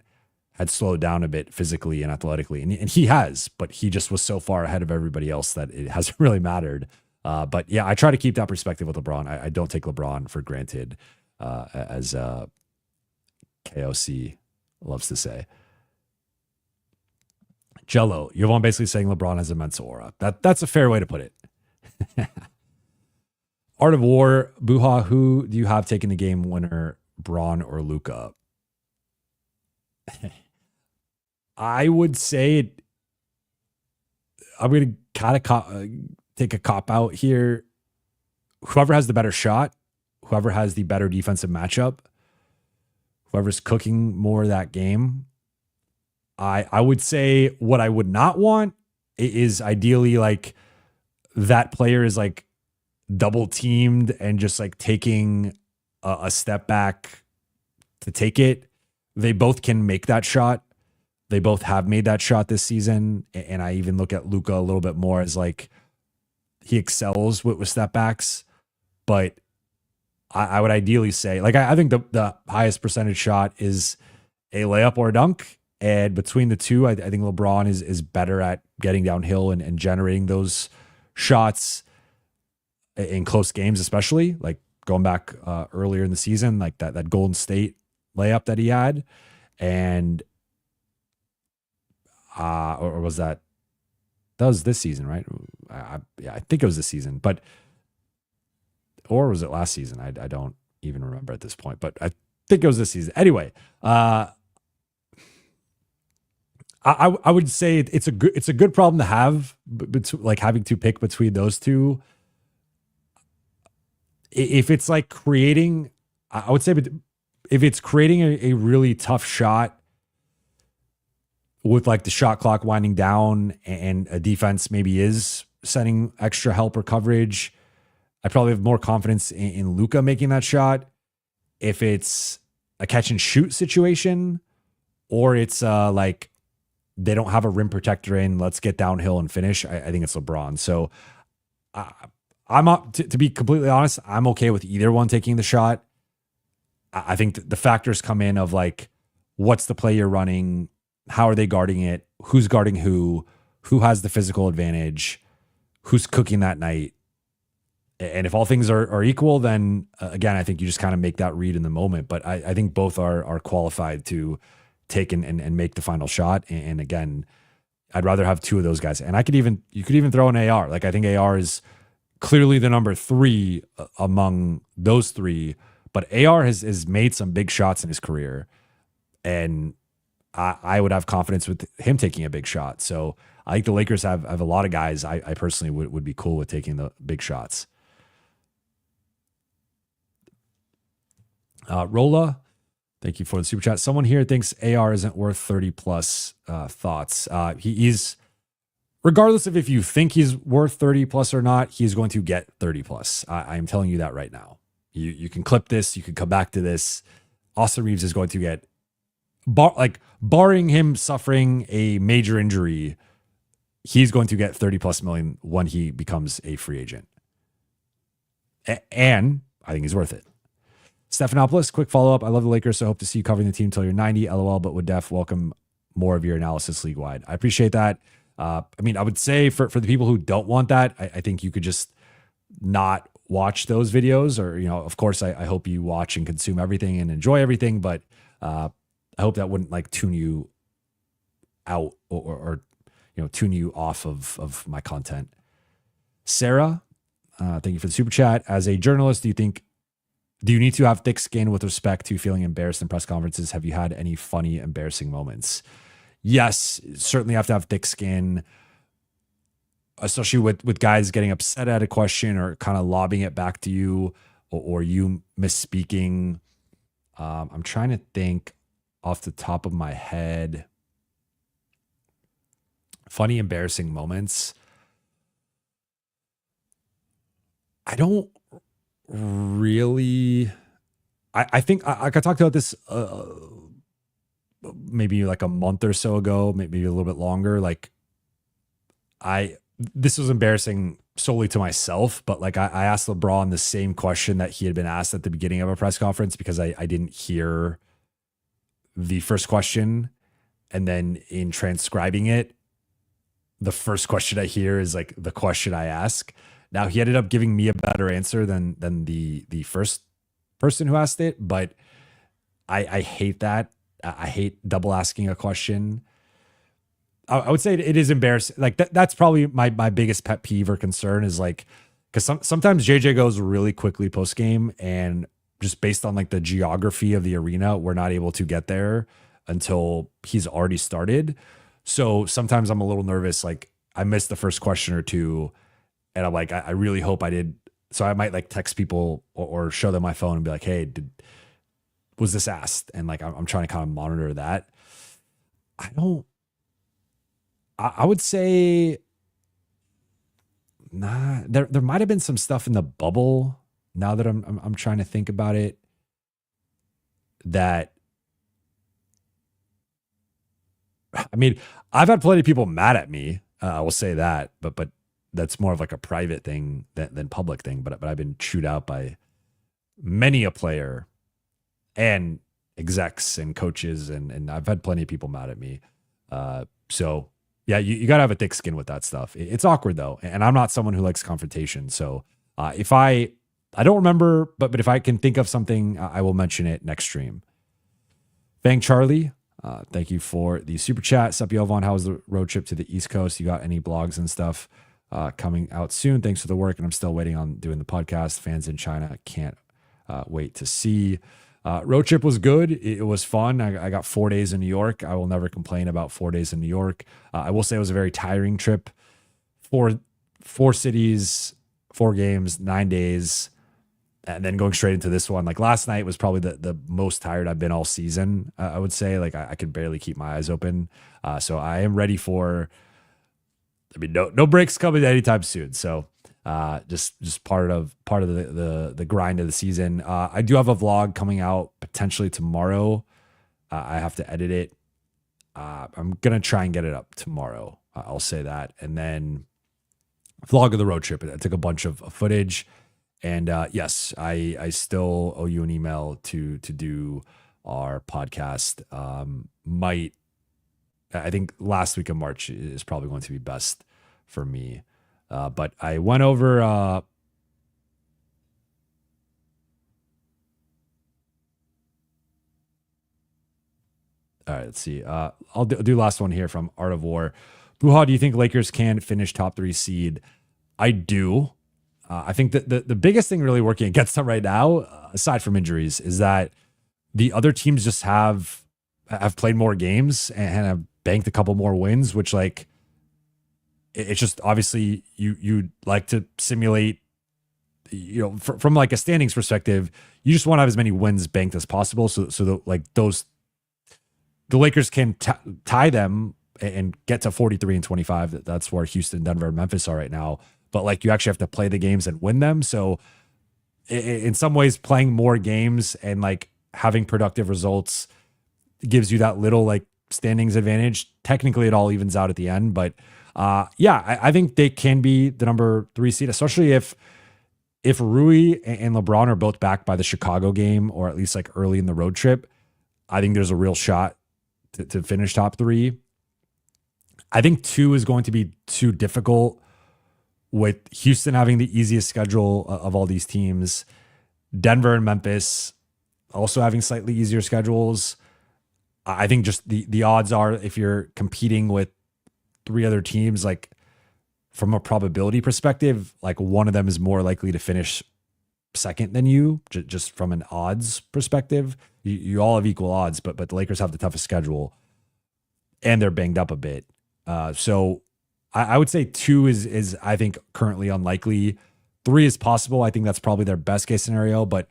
had slowed down a bit physically and athletically. And he has, but he just was so far ahead of everybody else that it hasn't really mattered. But yeah, I try to keep that perspective with LeBron. I don't take LeBron for granted, as KOC loves to say. Jello, Jovan basically saying LeBron has immense aura. That's a fair way to put it. Art of War, Buha, who do you have taking the game winner, Braun or Luka? I would say I'm going to kind of take a cop out here. Whoever has the better shot, whoever has the better defensive matchup, whoever's cooking more of that game. I would say what I would not want is ideally like that player is like double teamed and just like taking a step back to take it. They both can make that shot. They both have made that shot this season. And I even look at Luka a little bit more as like he excels with step backs. But I would ideally say, like, I think the highest percentage shot is a layup or a dunk. And between the two, I think LeBron is better at getting downhill and generating those shots in close games, especially like going back earlier in the season, like that Golden State layup that he had. And or was that was this season, right? I think it was this season, but or was it last season? I don't even remember at this point, but I think it was this season. Anyway, I would say it's a good problem to have, like having to pick between those two. If it's like creating, I would say, if it's creating a really tough shot with like the shot clock winding down and a defense maybe is sending extra help or coverage, I probably have more confidence in Luka making that shot. If it's a catch and shoot situation, or it's like they don't have a rim protector in, let's get downhill and finish, I think it's LeBron. So I'm up to be completely honest, I'm okay with either one taking the shot. I think the factors come in of like, what's the play you're running? How are they guarding it? Who's guarding who? Who has the physical advantage? Who's cooking that night? And if all things are equal, then again, I think you just kind of make that read in the moment. But I think both are qualified to take and make the final shot. And again, I'd rather have two of those guys. And you could even throw an AR. Like I think AR is clearly the number 3 among those 3. But AR has made some big shots in his career. And I would have confidence with him taking a big shot. So I think the Lakers have a lot of guys I personally would be cool with taking the big shots. Rolla, thank you for the super chat. Someone here thinks AR isn't worth 30 plus thoughts. He's, regardless of if you think he's worth 30 plus or not, he's going to get 30 plus. I'm telling you that right now. You can clip this. You can come back to this. Austin Reaves is going to get barring him suffering a major injury, he's going to get 30 plus million when he becomes a free agent. And I think he's worth it. Stephanopoulos, quick follow-up. I love the Lakers, so I hope to see you covering the team until you're 90. LOL, but would def welcome more of your analysis league-wide. I appreciate that. I would say for the people who don't want that, I think you could just not watch those videos, or, of course, I hope you watch and consume everything and enjoy everything, but I hope that wouldn't tune you out or tune you off of my content. Sarah, thank you for the super chat. As a journalist, do you need to have thick skin with respect to feeling embarrassed in press conferences? Have you had any funny, embarrassing moments? Yes, certainly have to have thick skin, especially with guys getting upset at a question or kind of lobbing it back to you, or you misspeaking. I'm trying to think off the top of my head. Funny, embarrassing moments. I don't really. I think I talked about this maybe a month or so ago, maybe a little bit longer. This was embarrassing solely to myself, but I asked LeBron the same question that he had been asked at the beginning of a press conference because I didn't hear the first question, and then in transcribing it, the first question I hear is the question I ask. Now, he ended up giving me a better answer than the first person who asked it, but I hate that. I hate double asking a question. I would say it is embarrassing. That's probably my biggest pet peeve or concern is because sometimes JJ goes really quickly post game, and just based on the geography of the arena, we're not able to get there until he's already started. So sometimes I'm a little nervous. I missed the first question or two, and I'm I really hope I did. So I might text people or show them my phone and be like, hey, was this asked? And I'm trying to kind of monitor that. I would say, nah, there might've been some stuff in the bubble, now that I'm trying to think about it, that, I've had plenty of people mad at me. I will say that, but that's more of a private thing than public thing. But I've been chewed out by many a player and execs and coaches, and I've had plenty of people mad at me. So yeah, you got to have a thick skin with that stuff. It's awkward though, and I'm not someone who likes confrontation. So if I don't remember, but if I can think of something, I will mention it next stream. Bang Charlie, thank you for the super chat. Sup Jovan, how was the road trip to the East Coast? You got any blogs and stuff coming out soon? Thanks for the work, and I'm still waiting on doing the podcast. Fans in China can't wait to see. Road trip was good. It was fun. I got 4 days in New York. I will never complain about 4 days in New York. I will say it was a very tiring trip. Four cities, 4 games, 9 days, and then going straight into this one. Last night was probably the most tired I've been all season. I would say I could barely keep my eyes open. So I am ready for. No breaks coming anytime soon. So. Just part of the grind of the season. I do have a vlog coming out potentially tomorrow. I have to edit it. I'm gonna try and get it up tomorrow. I'll say that. And then vlog of the road trip. I took a bunch of footage, and yes, I still owe you an email to do our podcast. I think last week of March is probably going to be best for me. But I went over, all right, let's see. I'll do last one here from Art of War. Buha, do you think Lakers can finish top 3 seed? I do. I think that the biggest thing really working against them right now, aside from injuries, is that the other teams just have played more games and have banked a couple more wins, which it's just obviously you'd like to simulate, from a standings perspective, you just want to have as many wins banked as possible. So the Lakers can tie them and get to 43 and 25. That's where Houston, Denver, and Memphis are right now. But you actually have to play the games and win them. So in some ways, playing more games and having productive results gives you that little like standings advantage. Technically, it all evens out at the end, but I think they can be the number 3 seed, especially if Rui and LeBron are both back by the Chicago game, or at least like early in the road trip. I think there's a real shot to finish top 3. I think 2 is going to be too difficult, with Houston having the easiest schedule of all these teams. Denver and Memphis also having slightly easier schedules. I think just the odds are, if you're competing with 3 other teams, like from a probability perspective, like one of them is more likely to finish second than you, just from an odds perspective. You all have equal odds, but the Lakers have the toughest schedule, and they're banged up a bit. So I would say 2 is I think currently unlikely. 3 is possible. I think that's probably their best case scenario, but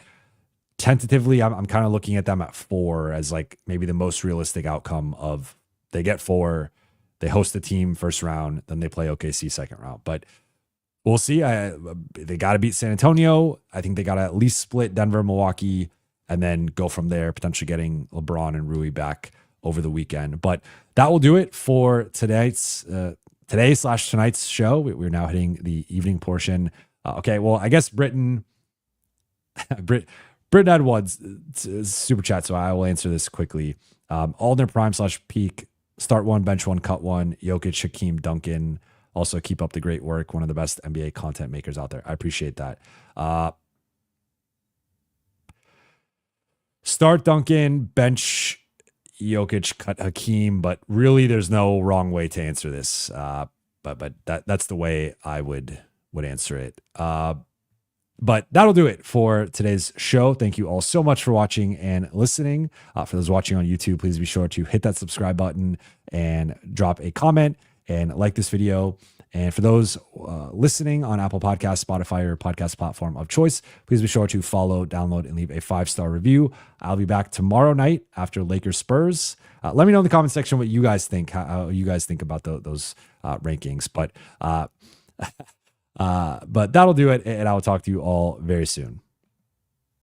tentatively, I'm kind of looking at them at 4 as like maybe the most realistic outcome of they get 4, they host the team first round, then they play OKC second round. But we'll see. They got to beat San Antonio. I think they got to at least split Denver, Milwaukee, and then go from there, potentially getting LeBron and Rui back over the weekend. But that will do it for tonight's show. We're now hitting the evening portion. Okay, well, I guess Britain had one super chat, so I will answer this quickly. Alden Prime /peak, start 1, bench 1, cut 1, Jokic, Hakeem, Duncan. Also, keep up the great work. One of the best NBA content makers out there. I appreciate that. Start Duncan, bench Jokic, cut Hakeem, but really there's no wrong way to answer this. But that's the way I would answer it. But that'll do it for today's show. Thank you all so much for watching and listening. For those watching on YouTube, please be sure to hit that subscribe button and drop a comment and like this video. And for those listening on Apple Podcasts, Spotify, or podcast platform of choice, please be sure to follow, download, and leave a 5-star review. I'll be back tomorrow night after Lakers Spurs. Let me know in the comment section what you guys think, how you guys think about those rankings. But that'll do it, and I will talk to you all very soon.